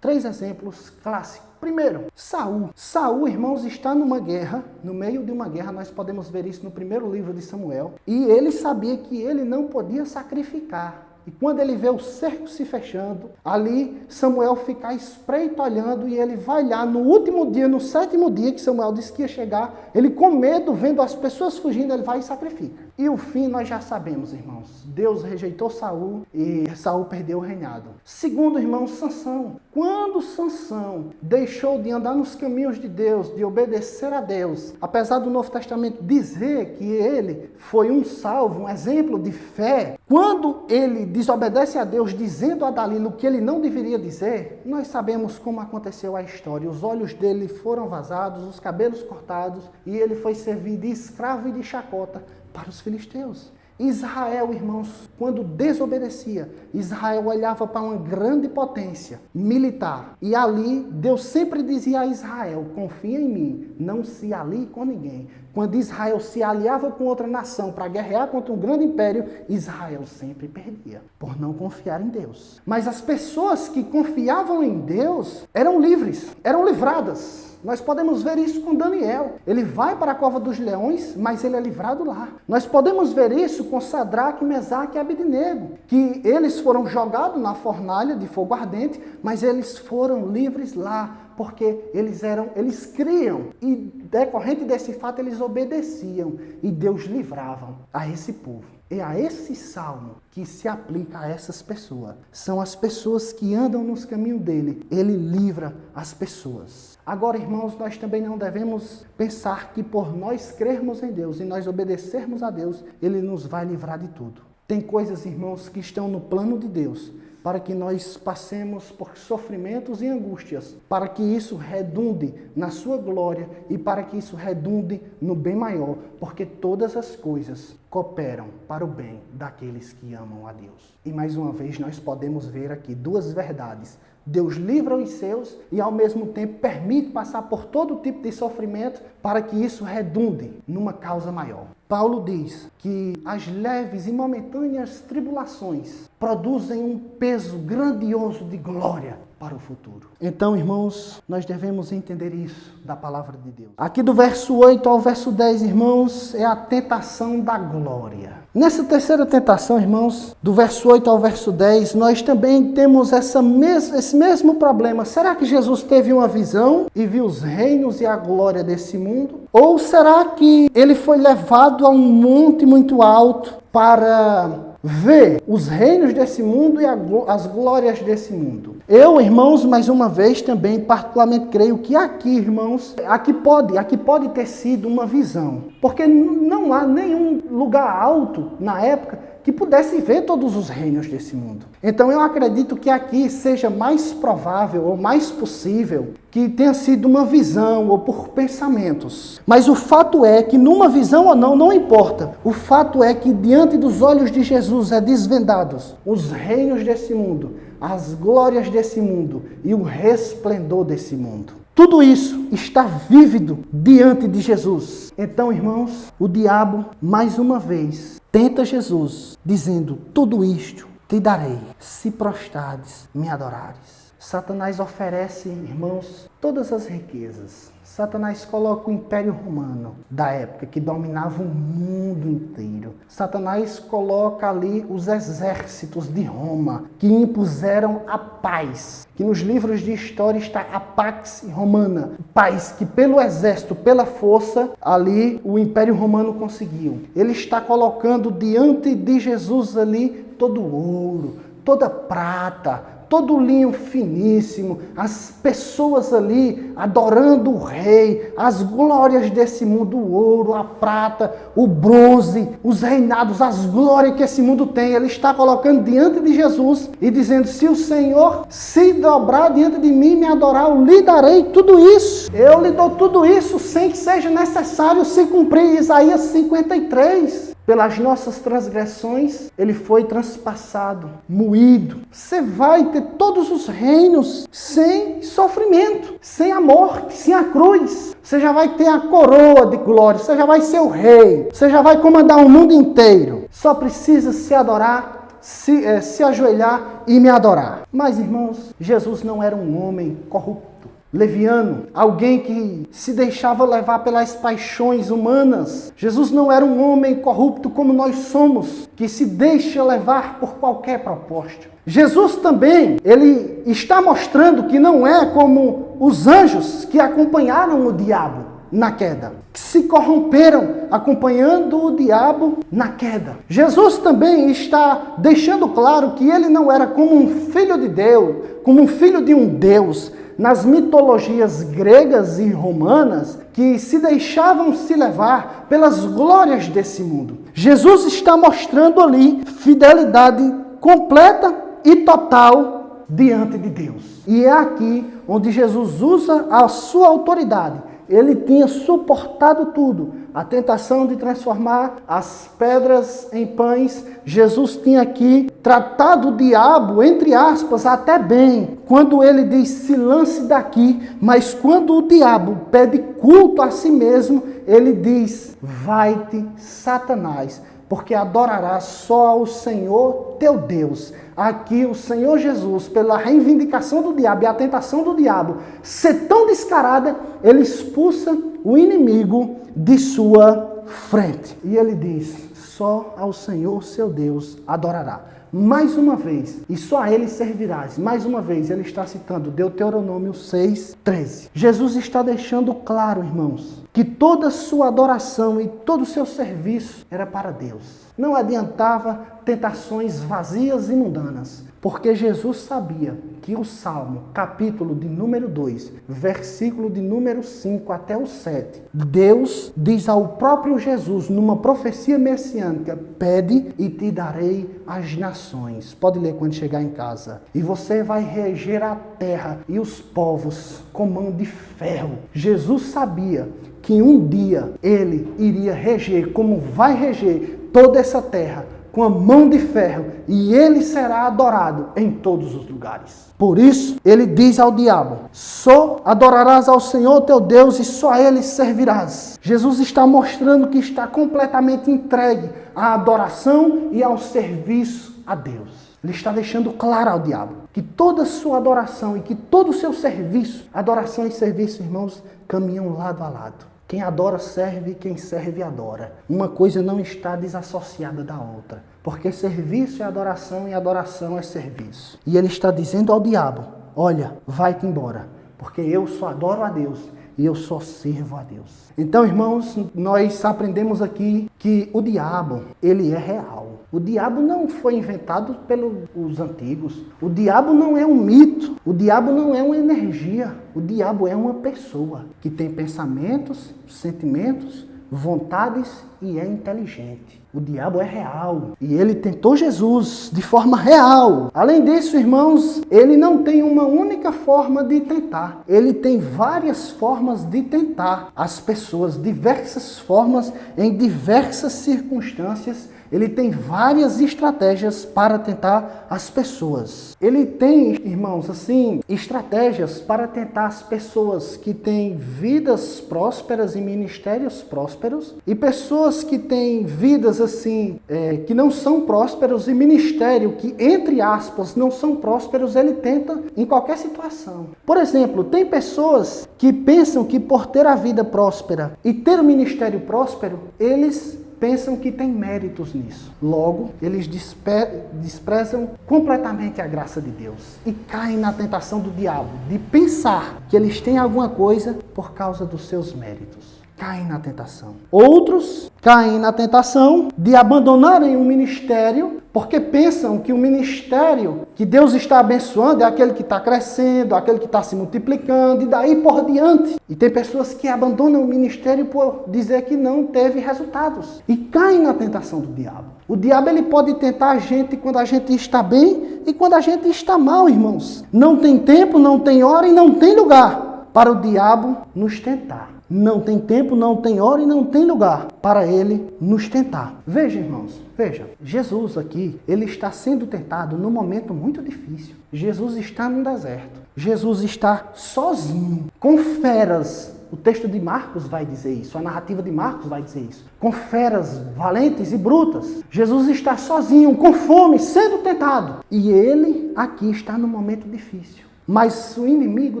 três exemplos clássicos. Primeiro, Saul. Saul, irmãos, está numa guerra, no meio de uma guerra, nós podemos ver isso no primeiro livro de Samuel, e ele sabia que ele não podia sacrificar. E quando ele vê o cerco se fechando, ali Samuel fica espreito olhando e ele vai lá no último dia, no 7º dia que Samuel disse que ia chegar, ele com medo, vendo as pessoas fugindo, ele vai e sacrifica. E o fim nós já sabemos, irmãos. Deus rejeitou Saul e Saul perdeu o reinado. Segundo, irmãos, Sansão. Quando Sansão deixou de andar nos caminhos de Deus, de obedecer a Deus, apesar do Novo Testamento dizer que ele foi um salvo, um exemplo de fé, quando ele desobedece a Deus dizendo a Dalila o que ele não deveria dizer, nós sabemos como aconteceu a história. Os olhos dele foram vazados, os cabelos cortados e ele foi servir de escravo e de chacota para os filisteus. Israel, irmãos, quando desobedecia, Israel olhava para uma grande potência militar. E ali, Deus sempre dizia a Israel, confia em mim, não se alie com ninguém. Quando Israel se aliava com outra nação para guerrear contra um grande império, Israel sempre perdia, por não confiar em Deus. Mas as pessoas que confiavam em Deus eram livres, eram livradas. Nós podemos ver isso com Daniel. Ele vai para a cova dos leões, mas ele é livrado lá. Nós podemos ver isso com Sadraque, Mesaque e Abednego, que eles foram jogados na fornalha de fogo ardente, mas eles foram livres lá, porque eles criam e decorrente desse fato eles obedeciam e Deus livrava a esse povo. É a esse salmo que se aplica a essas pessoas. São as pessoas que andam nos caminhos dele. Ele livra as pessoas. Agora, irmãos, nós também não devemos pensar que por nós crermos em Deus e nós obedecermos a Deus, ele nos vai livrar de tudo. Tem coisas, irmãos, que estão no plano de Deus, para que nós passemos por sofrimentos e angústias, para que isso redunde na sua glória e para que isso redunde no bem maior, porque todas as coisas cooperam para o bem daqueles que amam a Deus. E mais uma vez nós podemos ver aqui duas verdades. Deus livra os seus e ao mesmo tempo permite passar por todo tipo de sofrimento para que isso redunde numa causa maior. Paulo diz que as leves e momentâneas tribulações produzem um peso grandioso de glória para o futuro. Então, irmãos, nós devemos entender isso da palavra de Deus. Aqui do verso 8 ao verso 10, irmãos, é a tentação da glória. Nessa terceira tentação, irmãos, do verso 8 ao verso 10, nós também temos esse mesmo problema. Será que Jesus teve uma visão e viu os reinos e a glória desse mundo? Ou será que ele foi levado a um monte muito alto para ver os reinos desse mundo e as glórias desse mundo? Eu, irmãos, mais uma vez também particularmente creio que aqui, irmãos, aqui pode ter sido uma visão, porque não há nenhum lugar alto na época que pudesse ver todos os reinos desse mundo. Então eu acredito que aqui seja mais provável ou mais possível que tenha sido uma visão ou por pensamentos. Mas o fato é que numa visão ou não importa. O fato é que diante dos olhos de Jesus é desvendados os reinos desse mundo, as glórias desse mundo e o resplendor desse mundo. Tudo isso está vívido diante de Jesus. Então, irmãos, o diabo, mais uma vez, tenta Jesus, dizendo, tudo isto te darei, se prostrares, me adorares. Satanás oferece, irmãos, todas as riquezas. Satanás coloca o Império Romano da época, que dominava o mundo inteiro. Satanás coloca ali os exércitos de Roma, que impuseram a paz. Que nos livros de história está a Pax Romana. Paz que pelo exército, pela força, ali o Império Romano conseguiu. Ele está colocando diante de Jesus ali todo o ouro, toda prata, todo linho finíssimo, as pessoas ali adorando o rei, as glórias desse mundo, o ouro, a prata, o bronze, os reinados, as glórias que esse mundo tem. Ele está colocando diante de Jesus e dizendo: se o Senhor se dobrar diante de mim e me adorar, eu lhe darei tudo isso. Eu lhe dou tudo isso sem que seja necessário se cumprir Isaías 53. Pelas nossas transgressões, ele foi transpassado, moído. Você vai ter todos os reinos sem sofrimento, sem a morte, sem a cruz. Você já vai ter a coroa de glória, você já vai ser o rei, você já vai comandar o mundo inteiro. Só precisa se adorar, se ajoelhar e me adorar. Mas, irmãos, Jesus não era um homem corrupto, leviano, alguém que se deixava levar pelas paixões humanas. Jesus não era um homem corrupto como nós somos, que se deixa levar por qualquer proposta. Jesus também, ele está mostrando que não é como os anjos que acompanharam o diabo na queda, que se corromperam acompanhando o diabo na queda. Jesus também está deixando claro que ele não era como um filho de Deus, como um filho de um Deus, nas mitologias gregas e romanas, que se deixavam se levar pelas glórias desse mundo. Jesus está mostrando ali fidelidade completa e total diante de Deus. E é aqui onde Jesus usa a sua autoridade. Ele tinha suportado tudo. A tentação de transformar as pedras em pães. Jesus tinha aqui tratado o diabo, entre aspas, até bem. Quando ele diz: se lance daqui. Mas quando o diabo pede culto a si mesmo, ele diz: vai-te, Satanás, porque adorarás só ao Senhor teu Deus. Aqui o Senhor Jesus, pela reivindicação do diabo e a tentação do diabo ser tão descarada, ele expulsa o inimigo de sua frente. E ele diz: só ao Senhor seu Deus adorará. Mais uma vez, e só a ele servirás. Mais uma vez, ele está citando Deuteronômio 6:13. Jesus está deixando claro, irmãos, que toda a sua adoração e todo o seu serviço era para Deus. Não adiantava tentações vazias e mundanas, porque Jesus sabia que o Salmo, capítulo de número 2, versículo de número 5 até o 7, Deus diz ao próprio Jesus, numa profecia messiânica: pede e te darei as nações. Pode ler quando chegar em casa. E você vai reger a terra e os povos com mão de ferro. Jesus sabia que um dia ele iria reger, como vai reger toda essa terra, com a mão de ferro, e ele será adorado em todos os lugares. Por isso, ele diz ao diabo: só adorarás ao Senhor teu Deus e só a ele servirás. Jesus está mostrando que está completamente entregue à adoração e ao serviço a Deus. Ele está deixando claro ao diabo que toda a sua adoração e que todo o seu serviço, adoração e serviço, irmãos, caminham lado a lado. Quem adora serve, quem serve adora. Uma coisa não está desassociada da outra. Porque serviço é adoração e adoração é serviço. E ele está dizendo ao diabo: olha, vai-te embora, porque eu só adoro a Deus e eu só sirvo a Deus. Então, irmãos, nós aprendemos aqui que o diabo, ele é real. O diabo não foi inventado pelos antigos. O diabo não é um mito. O diabo não é uma energia. O diabo é uma pessoa que tem pensamentos, sentimentos, vontades e é inteligente. O diabo é real. E ele tentou Jesus de forma real. Além disso, irmãos, ele não tem uma única forma de tentar. Ele tem várias formas de tentar as pessoas, diversas formas, em diversas circunstâncias. Ele tem várias estratégias para tentar as pessoas. Ele tem, irmãos, assim, estratégias para tentar as pessoas que têm vidas prósperas e ministérios prósperos, e pessoas que têm vidas, assim, que não são prósperos e ministério que, entre aspas, não são prósperos, ele tenta em qualquer situação. Por exemplo, tem pessoas que pensam que por ter a vida próspera e ter o ministério próspero, eles pensam que tem méritos nisso. Logo, eles desprezam completamente a graça de Deus e caem na tentação do diabo de pensar que eles têm alguma coisa por causa dos seus méritos. caem na tentação. Outros caem na tentação de abandonarem o ministério porque pensam que o ministério que Deus está abençoando é aquele que está crescendo, aquele que está se multiplicando e daí por diante. E tem pessoas que abandonam o ministério por dizer que não teve resultados e caem na tentação do diabo. O diabo ele pode tentar a gente quando a gente está bem e quando a gente está mal, irmãos. Não tem tempo, não tem hora e não tem lugar para o diabo nos tentar. Não tem tempo, não tem hora e não tem lugar para ele nos tentar. Veja, irmãos, veja. Jesus aqui, ele está sendo tentado num momento muito difícil. Jesus está no deserto. Jesus está sozinho, com feras. O texto de Marcos vai dizer isso, a narrativa de Marcos vai dizer isso. Com feras valentes e brutas. Jesus está sozinho, com fome, sendo tentado. E ele aqui está num momento difícil. Mas o inimigo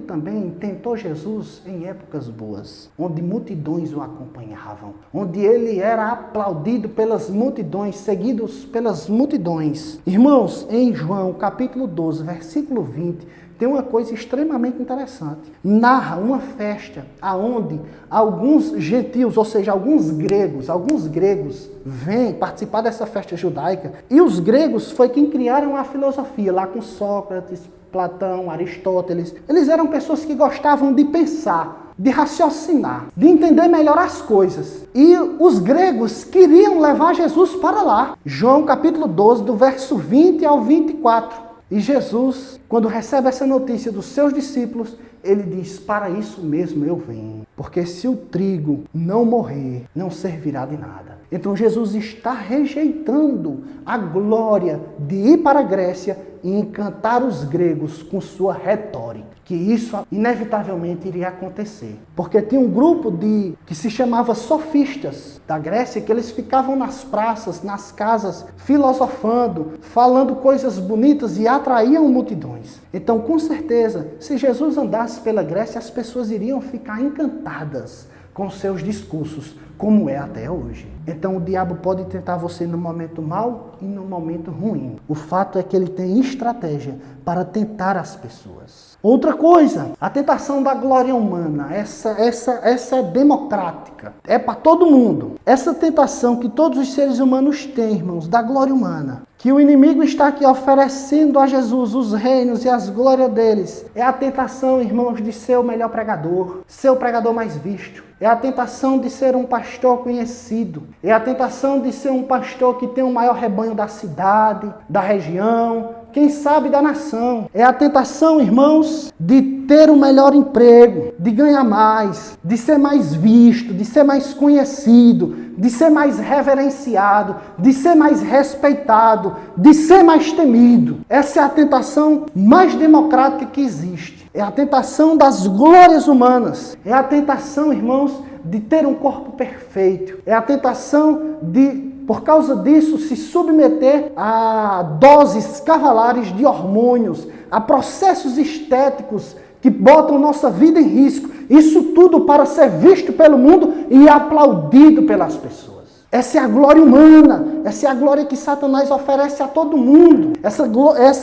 também tentou Jesus em épocas boas, onde multidões o acompanhavam, onde ele era aplaudido pelas multidões, seguidos pelas multidões. Irmãos, em João capítulo 12, versículo 20, tem uma coisa extremamente interessante. Narra uma festa aonde alguns gentios, ou seja, alguns gregos vêm participar dessa festa judaica. E os gregos foi quem criaram a filosofia, lá com Sócrates, Platão, Aristóteles. Eles eram pessoas que gostavam de pensar, de raciocinar, de entender melhor as coisas. E os gregos queriam levar Jesus para lá. João capítulo 12, do verso 20 ao 24. E Jesus, quando recebe essa notícia dos seus discípulos, ele diz, para isso mesmo eu venho. Porque se o trigo não morrer, não servirá de nada. Então Jesus está rejeitando a glória de ir para a Grécia e encantar os gregos com sua retórica. Que isso inevitavelmente iria acontecer. Porque tinha um grupo que se chamava sofistas da Grécia, que eles ficavam nas praças, nas casas, filosofando, falando coisas bonitas e atraíam multidões. Então, com certeza, se Jesus andasse pela Grécia, as pessoas iriam ficar encantadas com seus discursos, como é até hoje. Então o diabo pode tentar você no momento mau e no momento ruim. O fato é que ele tem estratégia para tentar as pessoas. Outra coisa, a tentação da glória humana, essa é democrática, é para todo mundo. Essa tentação que todos os seres humanos têm, irmãos, da glória humana, que o inimigo está aqui oferecendo a Jesus os reinos e as glórias deles, é a tentação, irmãos, de ser o melhor pregador, ser o pregador mais visto. É a tentação de ser um pastor conhecido. É a tentação de ser um pastor que tem o maior rebanho da cidade, da região, quem sabe da nação. É a tentação, irmãos, de ter o melhor emprego, de ganhar mais, de ser mais visto, de ser mais conhecido, de ser mais reverenciado, de ser mais respeitado, de ser mais temido. Essa é a tentação mais democrática que existe. É a tentação das glórias humanas. É a tentação, irmãos, de ter um corpo perfeito. É a tentação de, por causa disso, se submeter a doses cavalares de hormônios, a processos estéticos que botam nossa vida em risco. Isso tudo para ser visto pelo mundo e aplaudido pelas pessoas. Essa é a glória humana, essa é a glória que Satanás oferece a todo mundo. Essa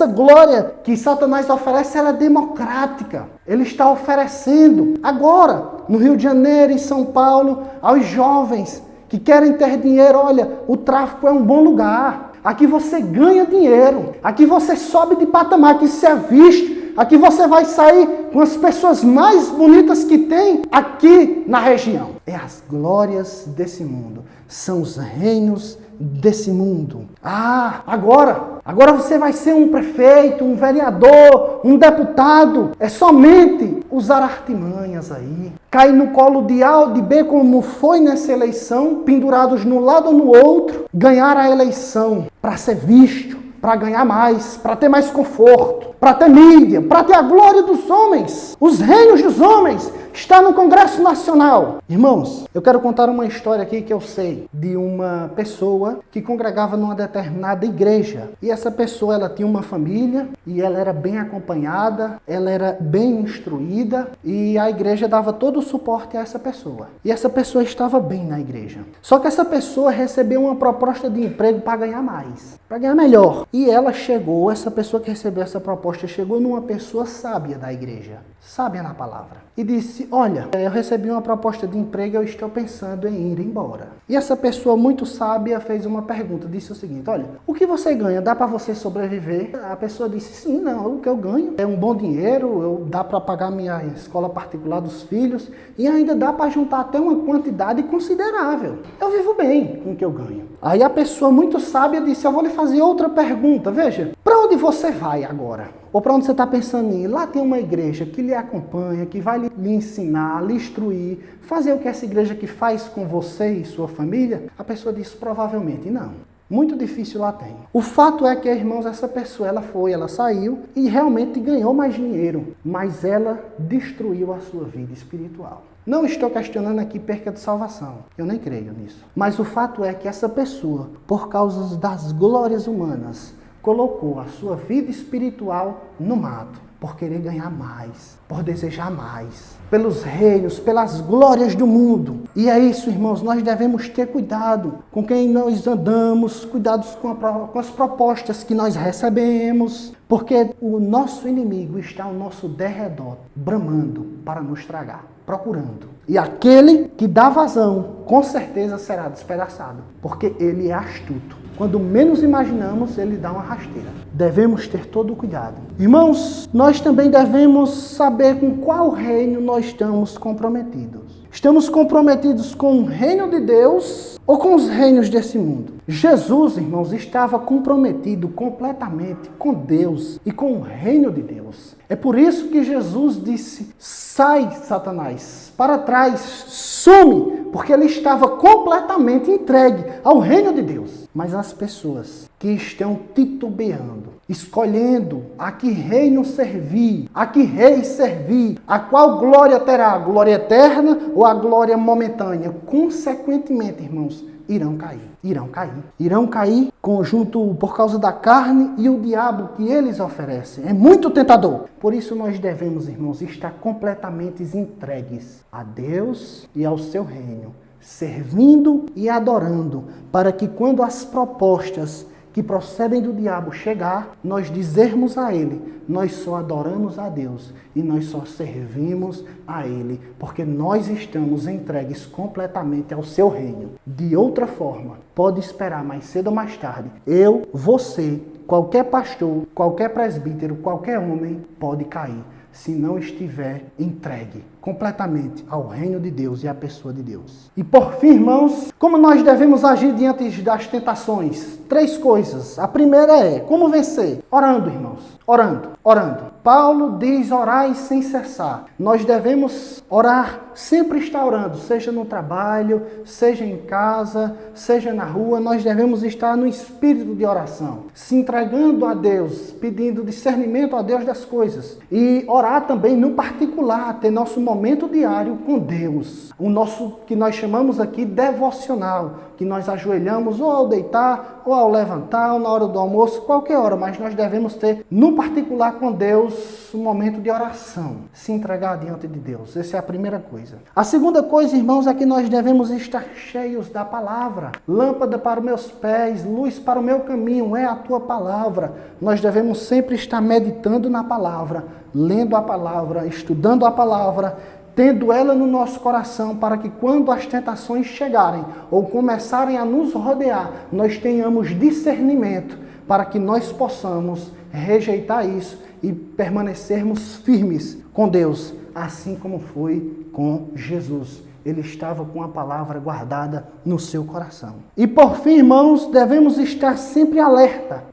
glória que Satanás oferece, ela é democrática. Ele está oferecendo agora, no Rio de Janeiro, em São Paulo, aos jovens que querem ter dinheiro. Olha, o tráfico é um bom lugar. Aqui você ganha dinheiro, aqui você sobe de patamar, aqui você é visto. Aqui você vai sair com as pessoas mais bonitas que tem aqui na região. É as glórias desse mundo. São os reinos desse mundo. Agora você vai ser um prefeito, um vereador, um deputado. É somente usar artimanhas aí. Cair no colo de A ou de B, como foi nessa eleição, pendurados no lado ou no outro. Ganhar a eleição para ser visto, para ganhar mais, para ter mais conforto, para ter mídia, para ter a glória dos homens. Os reinos dos homens está no Congresso Nacional. Irmãos, eu quero contar uma história aqui que eu sei de uma pessoa que congregava numa determinada igreja. E essa pessoa, ela tinha uma família e ela era bem acompanhada, ela era bem instruída e a igreja dava todo o suporte a essa pessoa. E essa pessoa estava bem na igreja. Só que essa pessoa recebeu uma proposta de emprego para ganhar mais, para ganhar melhor. E essa pessoa que recebeu essa proposta chegou numa pessoa sábia da igreja. sábia na palavra, e disse: olha, eu recebi uma proposta de emprego, eu estou pensando em ir embora. E essa pessoa muito sábia fez uma pergunta, disse o seguinte: olha, o que você ganha? Dá para você sobreviver? A pessoa disse: sim, não, o que eu ganho é um bom dinheiro, dá para pagar minha escola particular dos filhos, e ainda dá para juntar até uma quantidade considerável. Eu vivo bem com o que eu ganho. Aí a pessoa muito sábia disse: eu vou lhe fazer outra pergunta, veja, para onde você vai agora? Ou para onde você está pensando em ir? Lá tem uma igreja que lhe acompanha, que vai lhe ensinar, lhe instruir, fazer o que essa igreja que faz com você e sua família? A pessoa disse: provavelmente não. Muito difícil lá tem. O fato é que, irmãos, essa pessoa, ela saiu e realmente ganhou mais dinheiro, mas ela destruiu a sua vida espiritual. Não estou questionando aqui perca de salvação, eu nem creio nisso. Mas o fato é que essa pessoa, por causa das glórias humanas, colocou a sua vida espiritual no mato, por querer ganhar mais, por desejar mais, pelos reinos, pelas glórias do mundo. E é isso, irmãos, nós devemos ter cuidado com quem nós andamos, cuidados com as propostas que nós recebemos, porque o nosso inimigo está ao nosso derredor, bramando para nos tragar, procurando. E aquele que dá vazão, com certeza será despedaçado, porque ele é astuto. Quando menos imaginamos, ele dá uma rasteira. Devemos ter todo o cuidado. Irmãos, nós também devemos saber com qual reino nós estamos comprometidos. Estamos comprometidos com o reino de Deus ou com os reinos desse mundo? Jesus, irmãos, estava comprometido completamente com Deus e com o reino de Deus. É por isso que Jesus disse: sai, Satanás, para trás, some, porque ele estava completamente entregue ao reino de Deus. Mas as pessoas que estão titubeando, escolhendo a que reino servir, a que rei servir, a qual glória terá, a glória eterna ou a glória momentânea, consequentemente, irmãos, irão cair. Irão cair. Irão cair conjunto por causa da carne e o diabo que eles oferecem. É muito tentador. Por isso nós devemos, irmãos, estar completamente entregues a Deus e ao seu reino, servindo e adorando, para que quando as propostas que procedem do diabo chegar, nós dizermos a ele: nós só adoramos a Deus e nós só servimos a ele, porque nós estamos entregues completamente ao seu reino. De outra forma, pode esperar mais cedo ou mais tarde, eu, você, qualquer pastor, qualquer presbítero, qualquer homem pode cair, se não estiver entregue completamente ao reino de Deus e à pessoa de Deus. E por fim, irmãos, como nós devemos agir diante das tentações? 3 coisas. A primeira é, como vencer? Orando, irmãos. Orando. Paulo diz: orai sem cessar. Nós devemos orar, sempre estar orando, seja no trabalho, seja em casa, seja na rua. Nós devemos estar no espírito de oração, se entregando a Deus, pedindo discernimento a Deus das coisas. E orar também no particular, ter nosso momento diário com Deus. O nosso, que nós chamamos aqui, devocional, que nós ajoelhamos ou ao deitar, ou ao levantar, ou na hora do almoço, qualquer hora, mas nós devemos ter, no particular com Deus, um momento de oração, se entregar diante de Deus. Essa é a primeira coisa. A segunda coisa, irmãos, é que nós devemos estar cheios da palavra. Lâmpada para os meus pés, luz para o meu caminho, é a tua palavra. Nós devemos sempre estar meditando na palavra, lendo a palavra, estudando a palavra, tendo ela no nosso coração, para que quando as tentações chegarem ou começarem a nos rodear, nós tenhamos discernimento para que nós possamos rejeitar isso e permanecermos firmes com Deus, assim como foi com Jesus. Ele estava com a palavra guardada no seu coração. E por fim, irmãos, devemos estar sempre alerta,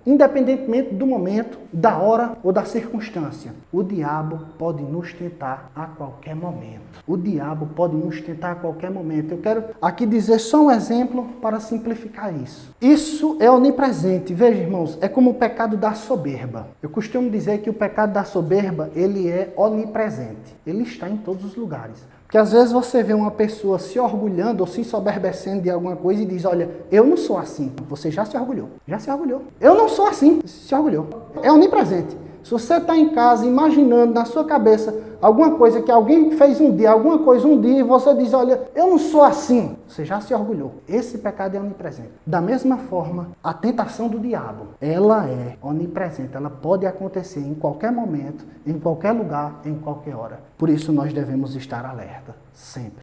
independentemente do momento, da hora ou da circunstância. O diabo pode nos tentar a qualquer momento. Eu quero aqui dizer só um exemplo para simplificar isso. Isso é onipresente. Veja, irmãos, é como o pecado da soberba. Eu costumo dizer que o pecado da soberba, ele é onipresente. Ele está em todos os lugares. Porque às vezes você vê uma pessoa se orgulhando ou se soberbecendo de alguma coisa e diz: olha, eu não sou assim. Você já se orgulhou. Eu não sou assim. Se orgulhou. É onipresente. Se você está em casa imaginando na sua cabeça alguma coisa que alguém fez um dia, alguma coisa um dia, e você diz, olha, eu não sou assim, você já se orgulhou. Esse pecado é onipresente. Da mesma forma, a tentação do diabo, ela é onipresente, ela pode acontecer em qualquer momento, em qualquer lugar, em qualquer hora. Por isso nós devemos estar alerta, sempre.